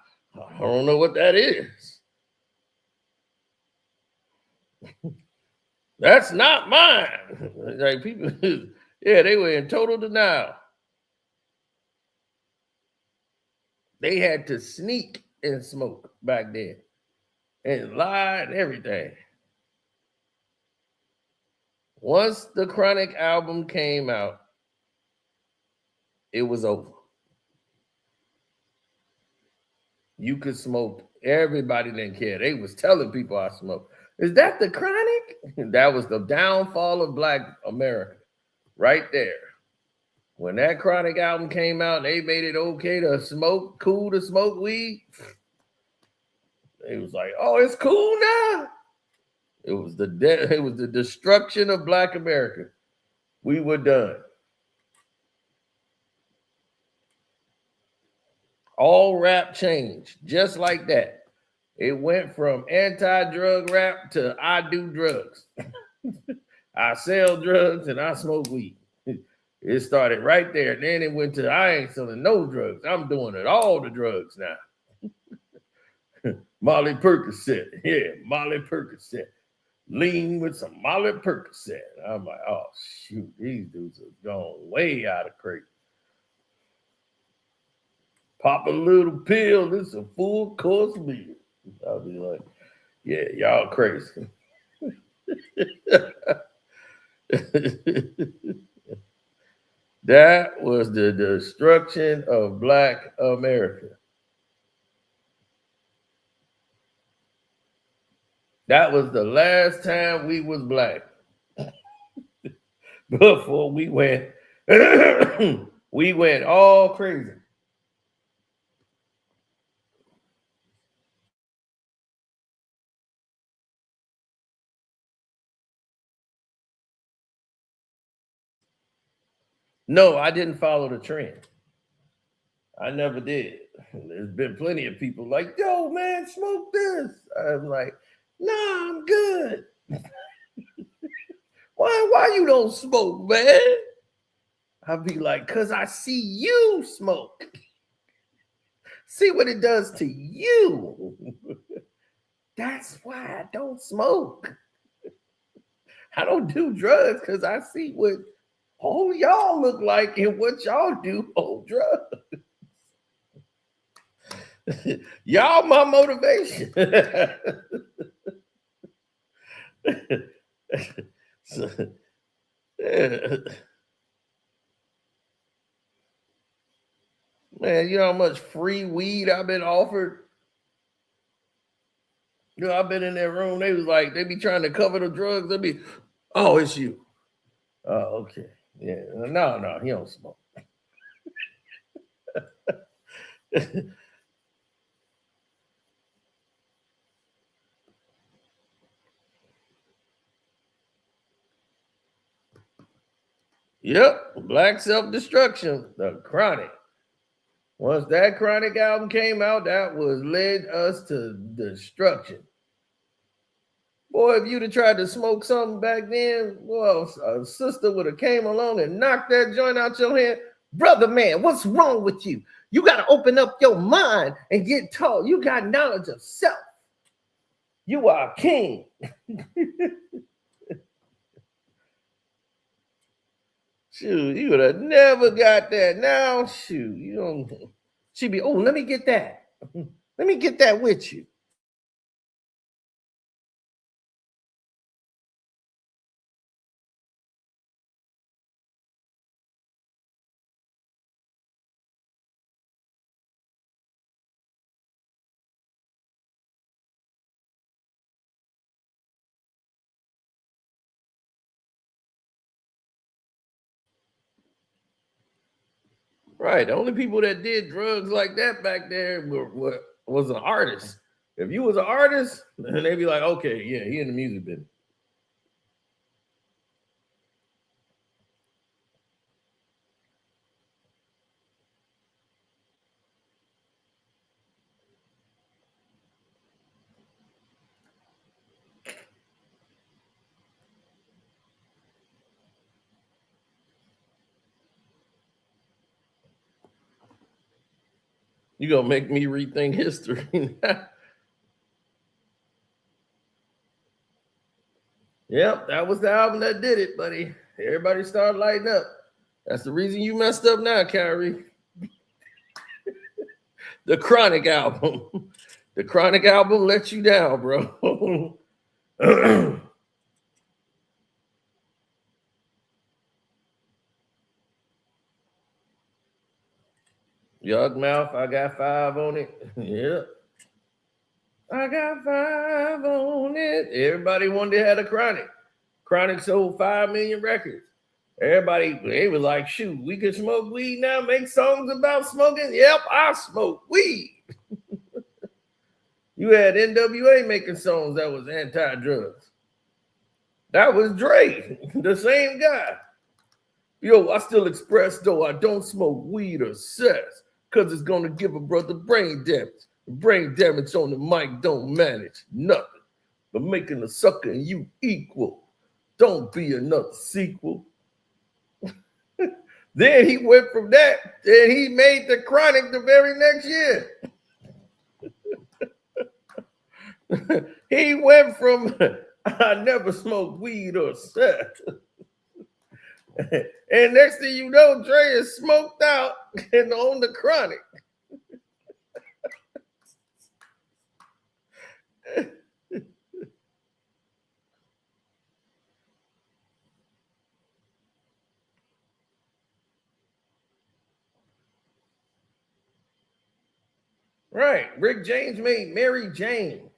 don't know what that is. That's not mine. Like people, yeah, they were in total denial. They had to sneak and smoke back then. And lie and everything. Once the Chronic album came out, it was over. You could smoke. Everybody didn't care. They was telling people I smoked. Is that the Chronic? That was the downfall of Black America right there. When that Chronic album came out, they made it okay to smoke, cool to smoke weed. It was like, oh, it's cool now. It was the destruction of Black America. We were done. All rap changed just like that. It went from anti-drug rap to I do drugs. I sell drugs and I smoke weed. It started right there. Then it went to I ain't selling no drugs. I'm doing it, all the drugs now. Molly Percocet. Yeah, Molly Percocet. Lean with some Molly Percocet. I'm like, oh, shoot, these dudes have gone way out of crate. Pop a little pill. This is a full course meal. I'll be like, yeah, y'all crazy. That was the destruction of Black America. That was the last time we was black. Before we went, we went all crazy. No, I didn't follow the trend. I never did. There's been plenty of people like, yo, man, smoke this. I'm like, nah, I'm good. Why you don't smoke, man? I'll be like, because I see you smoke. See what it does to you. That's why I don't smoke. I don't do drugs because I see what all y'all look like and what y'all do on drugs. Y'all my motivation. So, yeah. Man, you know how much free weed I've been offered? You know, I've been in that room. They was like, they be trying to cover the drugs. They be, oh, it's you. Oh, okay. Yeah. No, he don't smoke. Yep. Black self-destruction. The Chronic. Once that Chronic album came out, that was led us to destruction. Boy, if you'd have tried to smoke something back then, well, a sister would have came along and knocked that joint out your hand. Brother, man, what's wrong with you? You got to open up your mind and get taught. You got knowledge of self. You are a king. Shoot, you would have never got that. Now, shoot, you don't. She'd be, oh, let me get that. Let me get that with you. Right. The only people that did drugs like that back there was an artist. If you was an artist, then they'd be like, okay, yeah, he in the music business. You gonna make me rethink history. Yep, that was the album that did it, buddy. Everybody started lighting up. That's the reason you messed up now, Kyrie. The Chronic album. The Chronic album let you down, bro. Yug Mouth, I got 5 on it. Yep. I got 5 on it. Everybody wanted to have a Chronic. Chronic sold 5 million records. Everybody, they was like, shoot, we can smoke weed now, make songs about smoking. Yep, I smoke weed. You had NWA making songs that was anti-drugs. That was Dre, the same guy. Yo, I still express, though I don't smoke weed or sex, because it's going to give a brother brain damage. Brain damage on the mic don't manage nothing but making a sucker and you equal. Don't be another sequel. Then he went from that and he made the Chronic the very next year. He went from I never smoked weed or sex. And next thing you know, Dre is smoked out and on the Chronic. Right. Rick James made Mary Jane.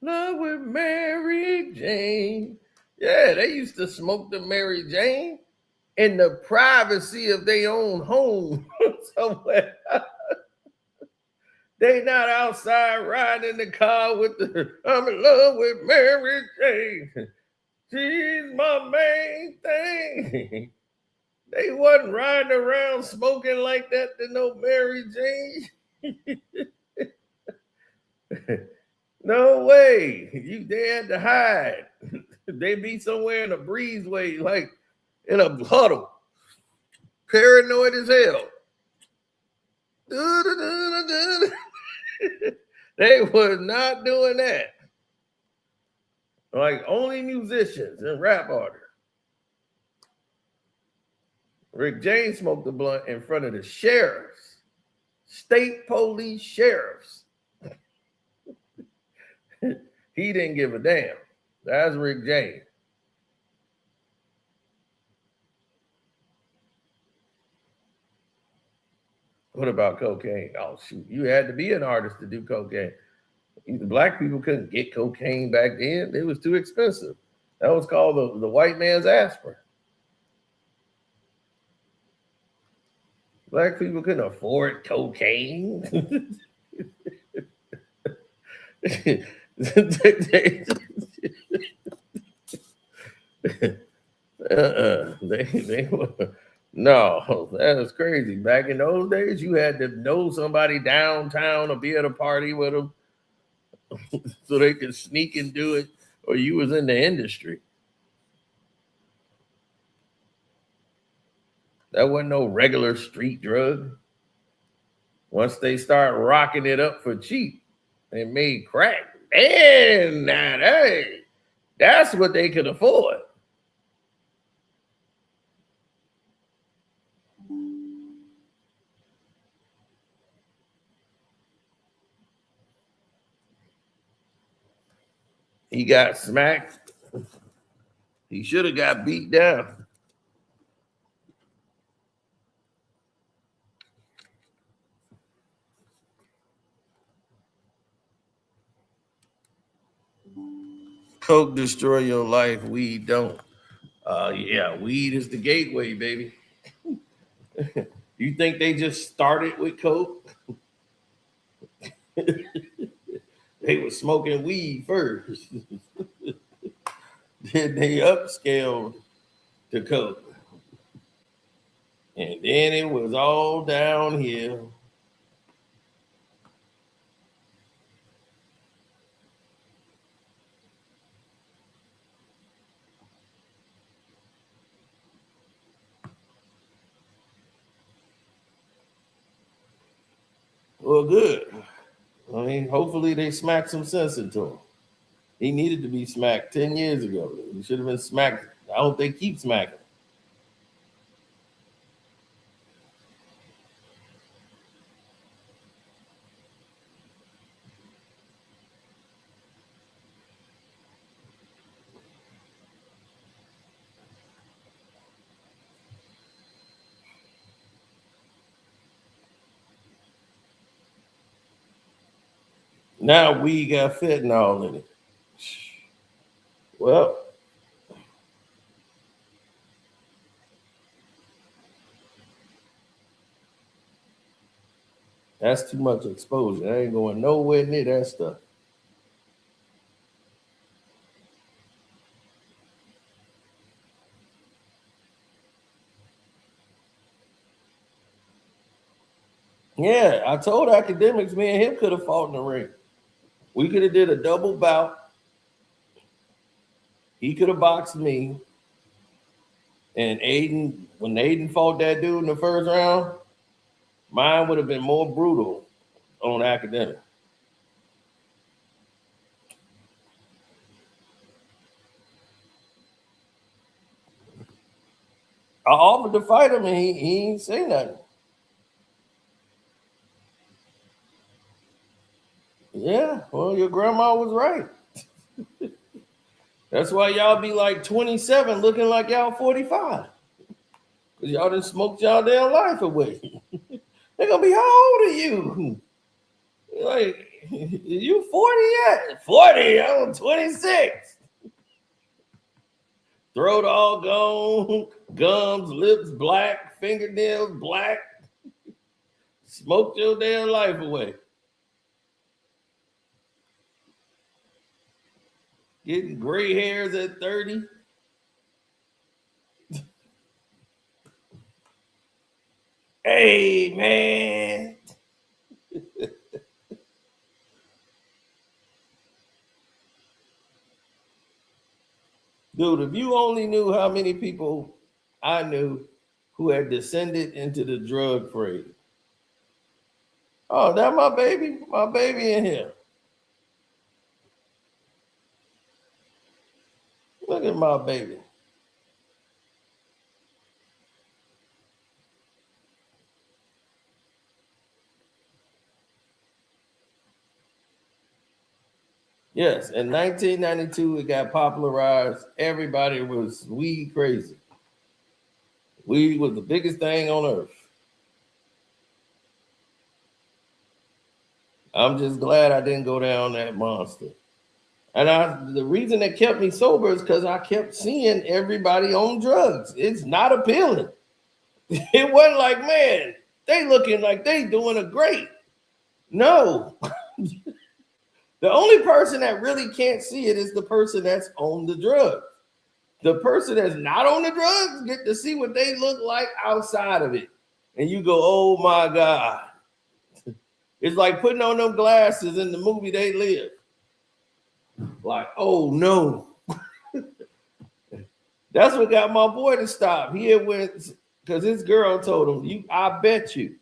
Love with Mary Jane. Yeah, they used to smoke the Mary Jane in the privacy of their own home somewhere. They not outside riding in the car with the I'm in love with Mary Jane. She's my main thing. They wasn't riding around smoking like that to no Mary Jane. No way. They had to hide. They be somewhere in a breezeway, like in a huddle. Paranoid as hell. They was not doing that. Like only musicians and rap artists. Rick James smoked the blunt in front of the sheriffs, state police sheriffs. He didn't give a damn. That's Rick James. What about cocaine? Oh, shoot. You had to be an artist to do cocaine. Even black people couldn't get cocaine back then. It was too expensive. That was called the white man's aspirin. Black people couldn't afford cocaine. they, were, no, that is crazy. Back in those days, you had to know somebody downtown or be at a party with them so they could sneak and do it, or you was in the industry. That wasn't no regular street drug. Once they start rocking it up for cheap and made crack, and now that's what they could afford. He got smacked. He should have got beat down. Coke destroy your life. Weed don't. Yeah, weed is the gateway, baby. You think they just started with Coke? They were smoking weed first. Then they upscaled to Coke. And then it was all downhill. Well, good. I mean, hopefully they smacked some sense into him. He needed to be smacked 10 years ago. He should have been smacked. I hope they keep smacking. Now we got fentanyl in it. Well, that's too much exposure. I ain't going nowhere near that stuff. Yeah, I told academics, me and him could have fought in the ring. We could have did a double bout. He could have boxed me. And Aiden, when Aiden fought that dude in the first round, mine would have been more brutal on academic. I offered to fight him and he ain't say nothing. Yeah, well, your grandma was right. That's why y'all be like 27 looking like y'all 45. Because y'all done smoked y'all damn life away. They're going to be, how old are you? Like, you 40 yet? 40, I'm 26. Throat all gone, gums, lips black, fingernails black. Smoked your damn life away. Getting gray hairs at 30. Hey, man. Dude, if you only knew how many people I knew who had descended into the drug trade. Oh, that my baby in here. Look at my baby. Yes, in 1992, it got popularized. Everybody was weed crazy. Weed was the biggest thing on earth. I'm just glad I didn't go down that monster. And the reason that kept me sober is because I kept seeing everybody on drugs. It's not appealing. It wasn't like, man, they looking like they doing a great. No. The only person that really can't see it is the person that's on the drugs. The person that's not on the drugs get to see what they look like outside of it. And you go, oh my God. It's like putting on them glasses in the movie They Live. Like, oh no. That's what got my boy to stop. He went because his girl told him, I bet you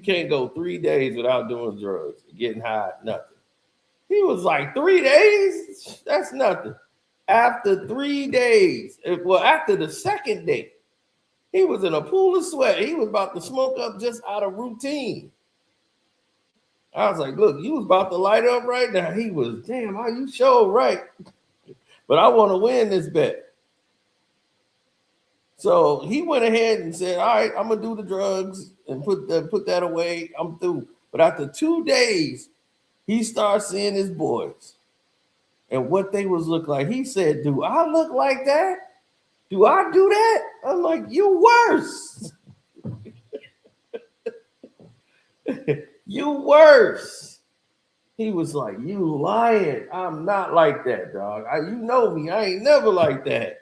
can't go 3 days without doing drugs, getting high, nothing. He was like, 3 days? That's nothing. After 3 days, after the second day, he was in a pool of sweat. He was about to smoke up just out of routine. I was like, look, you was about to light up right now. He was, damn, how you sure right. But I want to win this bet. So he went ahead and said, all right, I'm going to do the drugs and put that away. I'm through. But after 2 days, he started seeing his boys and what they was look like. He said, do I look like that? Do I do that? I'm like, you worse. You worse. He was like, you lying. I'm not like that, dog. You know me. I ain't never like that.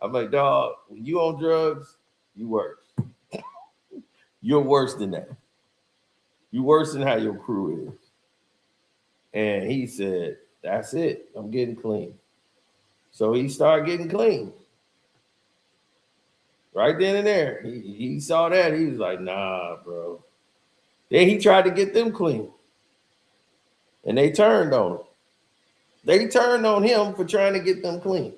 I'm like, dog, when you on drugs, you worse. You're worse than that. You worse than how your crew is. And he said, that's it. I'm getting clean. So he started getting clean. Right then and there. He saw that. He was like, nah, bro. Then he tried to get them clean. And they turned on him. They turned on him for trying to get them clean.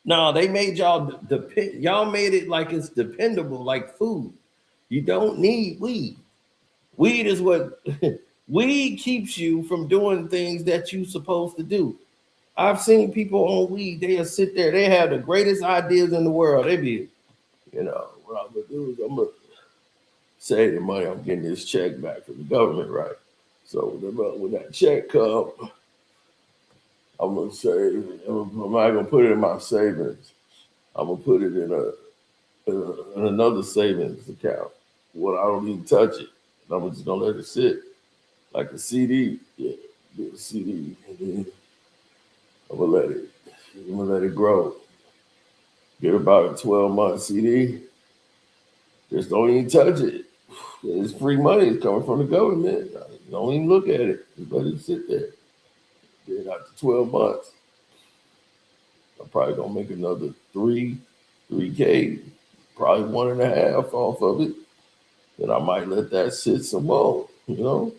No, they made y'all made it like it's dependable, like food. You don't need weed. Weed is what weed keeps you from doing things that you're supposed to do. I've seen people on weed, they'll sit there, they have the greatest ideas in the world. They be, what I'm gonna do is I'm gonna save the money. I'm getting this check back from the government, right? So when that check comes, I'm gonna save. I'm not gonna put it in my savings. I'm gonna put it in another savings account. What I don't even touch it. And I'm just gonna let it sit like a CD. Yeah, a CD. And then I'm gonna let it grow. Get about a 12-month CD. Just don't even touch it. It's free money. It's coming from the government. Don't even look at it. Just let it sit there. Then after 12 months, I'm probably gonna make another 3K, probably 1.5 off of it. Then I might let that sit some more, do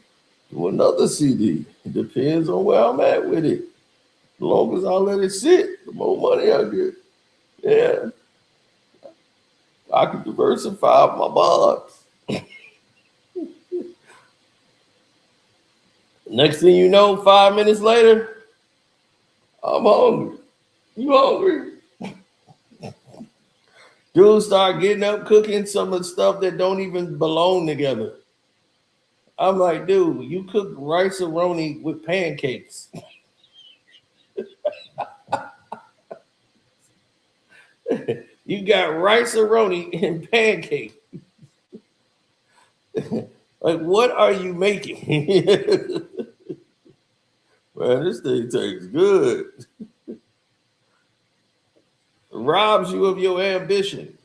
another CD. It depends on where I'm at with it. As long as I let it sit, the more money I get. Yeah. I can diversify my bonds. Next thing you know, 5 minutes later, I'm hungry. You hungry? Dudes start getting up, cooking some of the stuff that don't even belong together. I'm like, dude, you cook rice-a-roni with pancakes. You got rice-a-roni and pancakes. Like, what are you making? Man, this thing tastes good. Robs you of your ambition.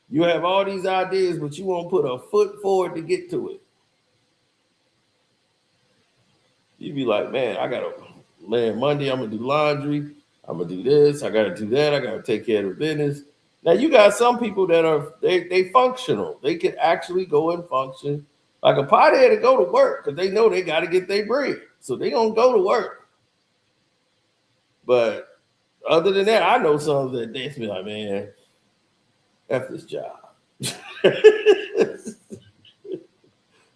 You have all these ideas, but you won't put a foot forward to get to it. You be like, man, Monday I'm gonna do laundry. I'm gonna do this. I gotta do that. I gotta take care of the business. Now you got some people that are they functional. They can actually go and function. Like a pothead to go to work because they know they got to get their bread, so they gonna go to work. But other than that, I know some that they be like, man, F this job.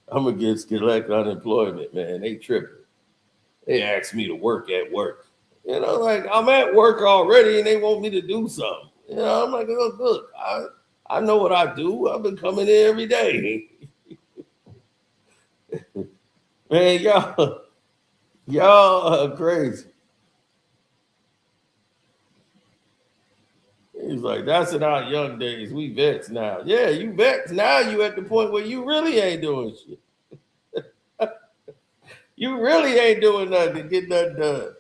I'm gonna get select unemployment, man. They tripping. They asked me to work at work. You know, like I'm at work already and they want me to do something. You know, I'm like, oh, look, I know what I do. I've been coming in every day. Man, y'all are crazy. He's like, that's in our young days. We vets now. Yeah, you vets now. You at the point where you really ain't doing shit. You really ain't doing nothing to get nothing done.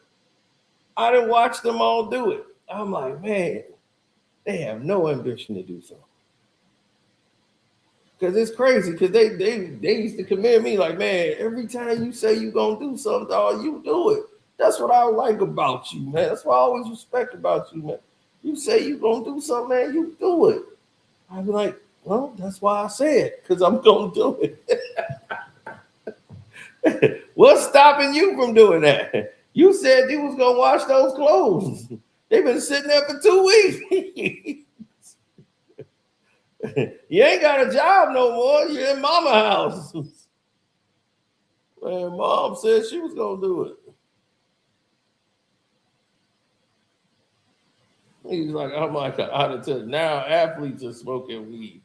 I didn't watch them all do it. I'm like, man, they have no ambition to do something. Because it's crazy. Because they used to commend me like, man, every time you say you gonna do something, dog, you do it. That's what I like about you, man. That's what I always respect about you, man. You say you gonna do something, man, you do it. I'm like, well, that's why I said, because I'm gonna do it. What's stopping you from doing that? You said you was gonna wash those clothes. They've been sitting there for 2 weeks. You ain't got a job no more. You're in mama house. Man, mom said she was gonna do it. He's like, I'm like out of touch. Now athletes are smoking weed.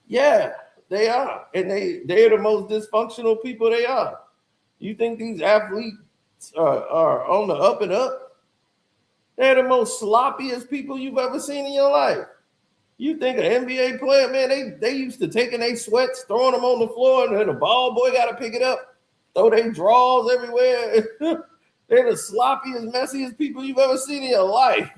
Yeah, they are. And they're the most dysfunctional people they are. You think these athletes are on the up and up? They're the most sloppiest people you've ever seen in your life. You think an NBA player, man, they used to taking their sweats, throwing them on the floor, and then the ball boy got to pick it up, throw their drawers everywhere. They're the sloppiest, messiest people you've ever seen in your life.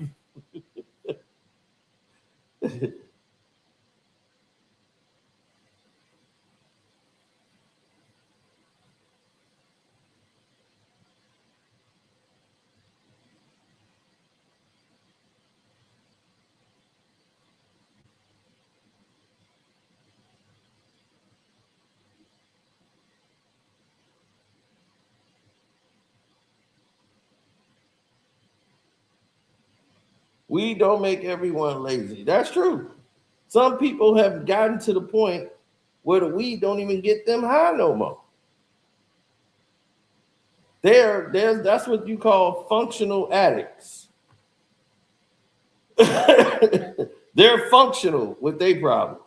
We don't make everyone lazy. That's true. Some people have gotten to the point where the weed don't even get them high no more. That's what you call functional addicts. They're functional with their problem.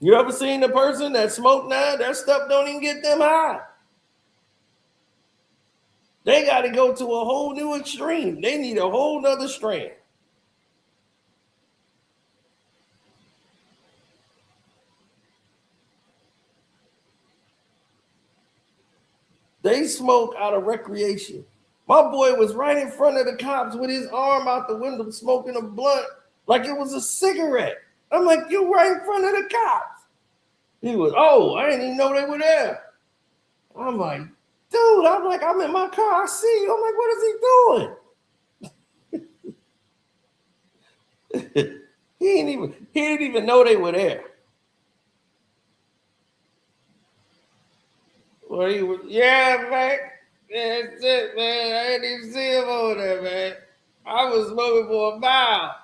You ever seen a person that smoke now? That stuff don't even get them high. They got to go to a whole new extreme. They need a whole nother strand. They smoke out of recreation. My boy was right in front of the cops with his arm out the window smoking a blunt like it was a cigarette. I'm like, you right in front of the cops. He was, oh, I didn't even know they were there. I'm like, dude, I'm in my car. I see you. I'm like, what is he doing? He didn't even know they were there. Well, he was, yeah, man. That's it, man. I didn't even see him over there, man. I was smoking for a mile.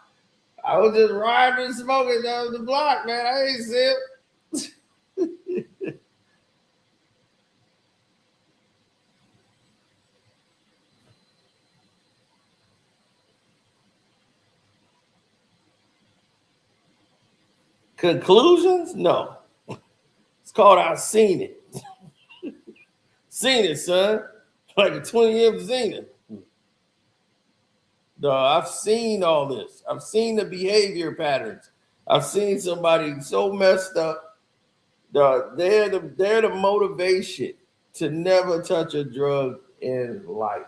I was just riding and smoking down the block, man. I ain't see him. Conclusions? No. It's called I seen it. Seen it, son. Like a 20th seen it. No, I've seen all this. I've seen the behavior patterns. I've seen somebody so messed up. They're the motivation to never touch a drug in life.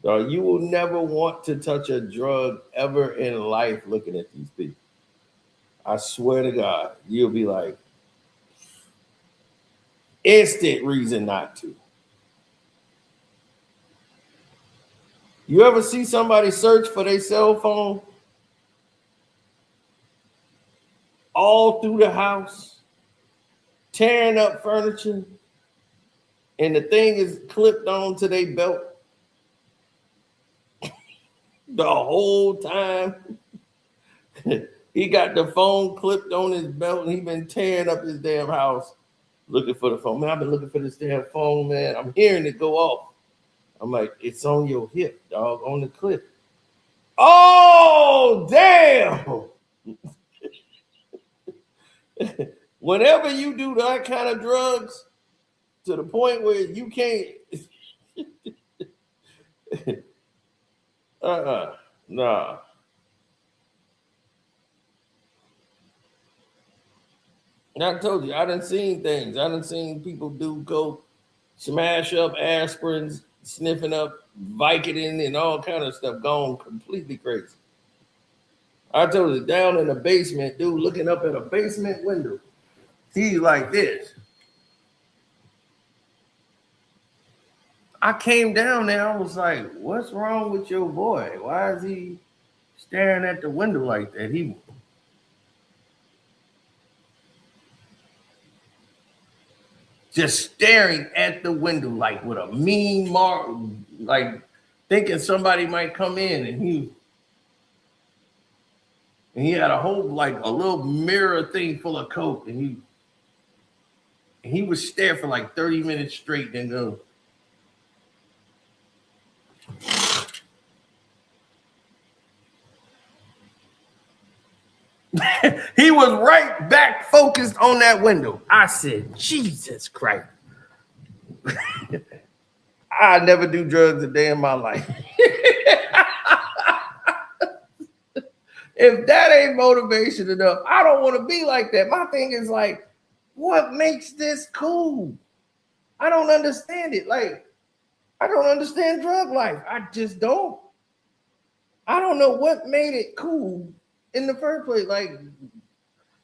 You will never want to touch a drug ever in life looking at these people. I swear to God, you'll be like, Instant reason not to. You ever see somebody search for their cell phone all through the house, tearing up furniture, and the thing is clipped onto their belt the whole time? He got the phone clipped on his belt and he been tearing up his damn house looking for the phone. Man, I've been looking for this damn phone, man. I'm hearing it go off. I'm like, it's on your hip, dog, on the clip. Oh, damn. Whenever you do that kind of drugs to the point where you can't, nah. I told you, I done seen things. I done seen people go smash up aspirins, sniffing up Vicodin and all kind of stuff, gone completely crazy. I told you, down in the basement, dude looking up at a basement window. He's like this. I came down there, I was like, what's wrong with your boy? Why is he staring at the window like that? He just staring at the window like with a mean mark, like thinking somebody might come in, and he had a whole like a little mirror thing full of coke, and he would stare for like 30 minutes straight, then go. He was right back focused on that window. I said, Jesus Christ. I never do drugs a day in my life. If that ain't motivation enough, I don't want to be like that. My thing is like, what makes this cool? I don't understand it. Like, I don't understand drug life. I just don't. I don't know what made it cool in the first place. Like,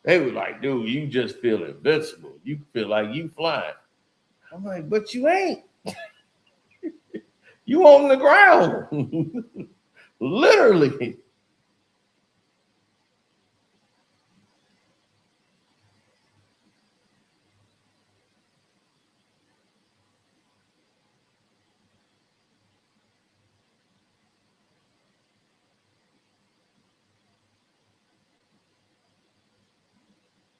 they were like, dude, you just feel invincible. You feel like you flying. I'm like, but you ain't. You on the ground. Literally.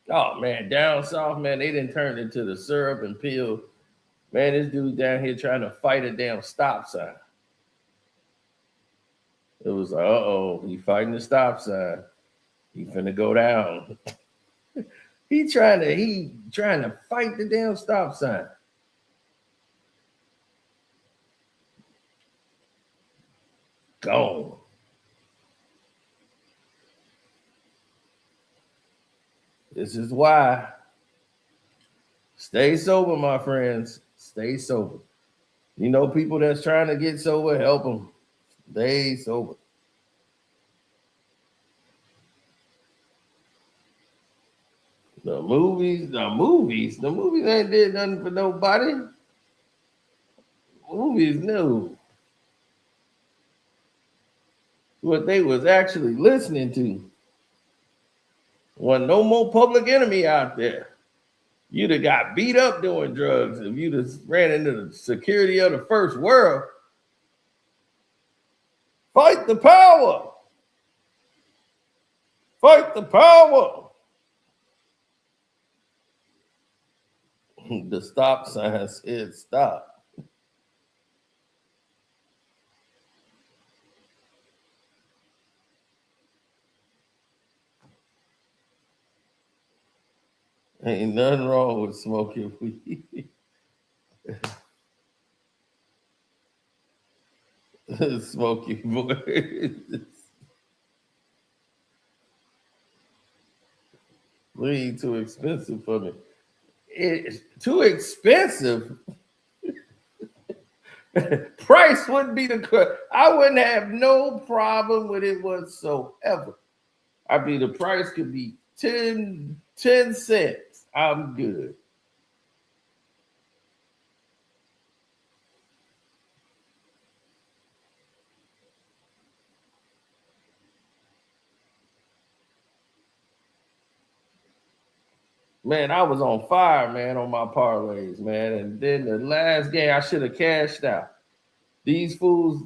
Oh man, down south, man, they didn't turn into the syrup and pill. Man, this dude down here trying to fight a damn stop sign. It was like, uh-oh, he fighting the stop sign. He finna go down. he trying to fight the damn stop sign. Gone. This is why. Stay sober, my friends. Stay sober. You know, people that's trying to get sober, help them. Stay sober. The movies ain't did nothing for nobody. Movies, no. What they was actually listening to. Wasn't no more Public Enemy out there. You'd have got beat up doing drugs if you'd have ran into the security of the first world. Fight the power. Fight the power. The stop sign said stop. Ain't nothing wrong with smoking weed. Smoking boys. Weed too expensive for me. It's too expensive. Price wouldn't be the. I wouldn't have no problem with it whatsoever. The price could be 10 cents. I'm good. Man, I was on fire, man, on my parlays, man. And then the last game, I should have cashed out. These fools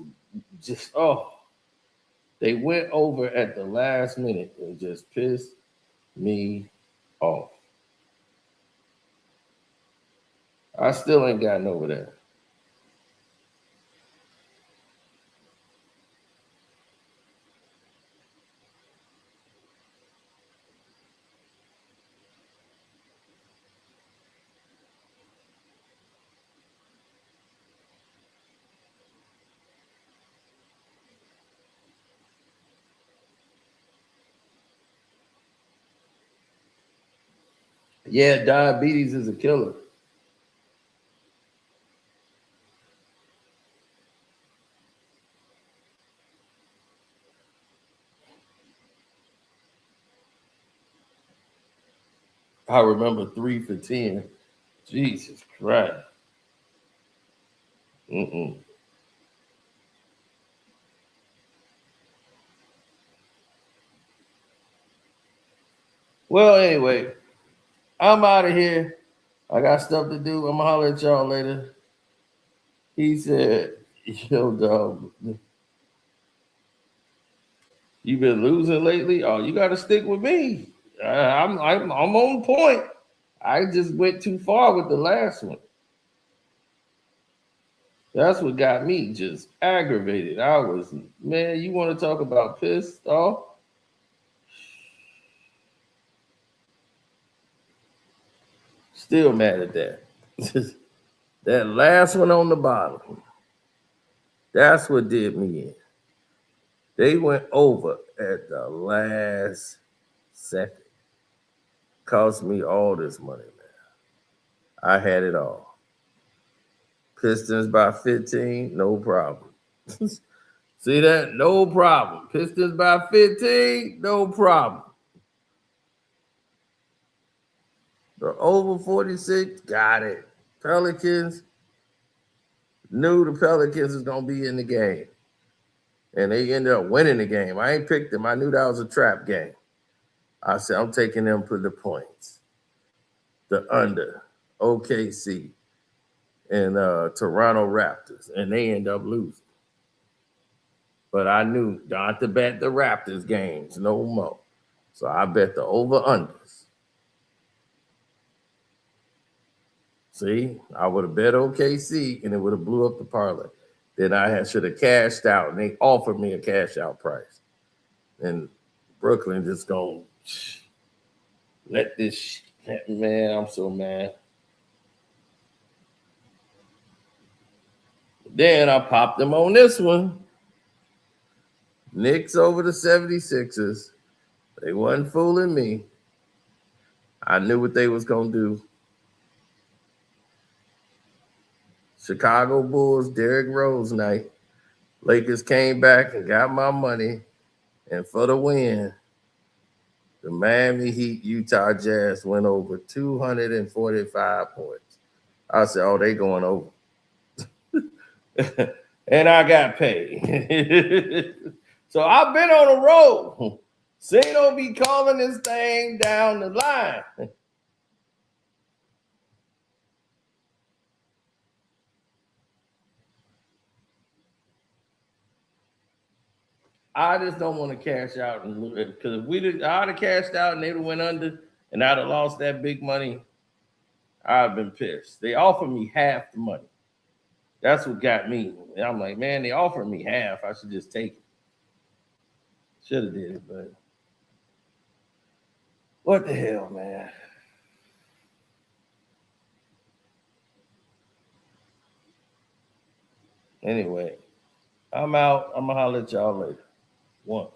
just, they went over at the last minute and just pissed me off. I still ain't gotten over that. Yeah, diabetes is a killer. I remember 3 for 10. Jesus Christ. Mm-mm. Well, anyway, I'm out of here. I got stuff to do. I'm gonna holler at y'all later. He said, "Yo, dog, you been losing lately? Oh, you got to stick with me. I'm on point. I just went too far with the last one. That's what got me just aggravated. I was, man, you want to talk about pissed off? Still mad at that. That last one on the bottom. That's what did me in. They went over at the last second. Cost me all this money, man. I had it all. Pistons by 15, no problem. See that? No problem. Pistons by 15, no problem. The over 46, got it. Pelicans, knew the Pelicans was going to be in the game. And they ended up winning the game. I ain't picked them. I knew that was a trap game. I said, I'm taking them for the points. The under, OKC, and Toronto Raptors. And they end up losing. But I knew not to bet the Raptors games no more. So I bet the over-unders. See, I would have bet OKC and it would have blew up the parlay. Then I should have cashed out and they offered me a cash out price. And Brooklyn just gonna let this man, I'm so mad. Then I popped them on this one. Knicks over the 76ers. They wasn't fooling me. I knew what they was gonna do. Chicago Bulls, Derrick Rose night. Lakers came back and got my money. And for the win, the Miami Heat, Utah Jazz went over 245 points. I said, oh, they going over. And I got paid. So I've been on a roll. Sino be calling this thing down the line. I just don't want to cash out and lose it because if I'd have cashed out and they'd have went under and I'd have lost that big money, I'd have been pissed. They offered me half the money. That's what got me. And I'm like, man, they offered me half. I should just take it. Should have did it, but what the hell, man? Anyway, I'm out. I'm gonna holler at y'all later. One.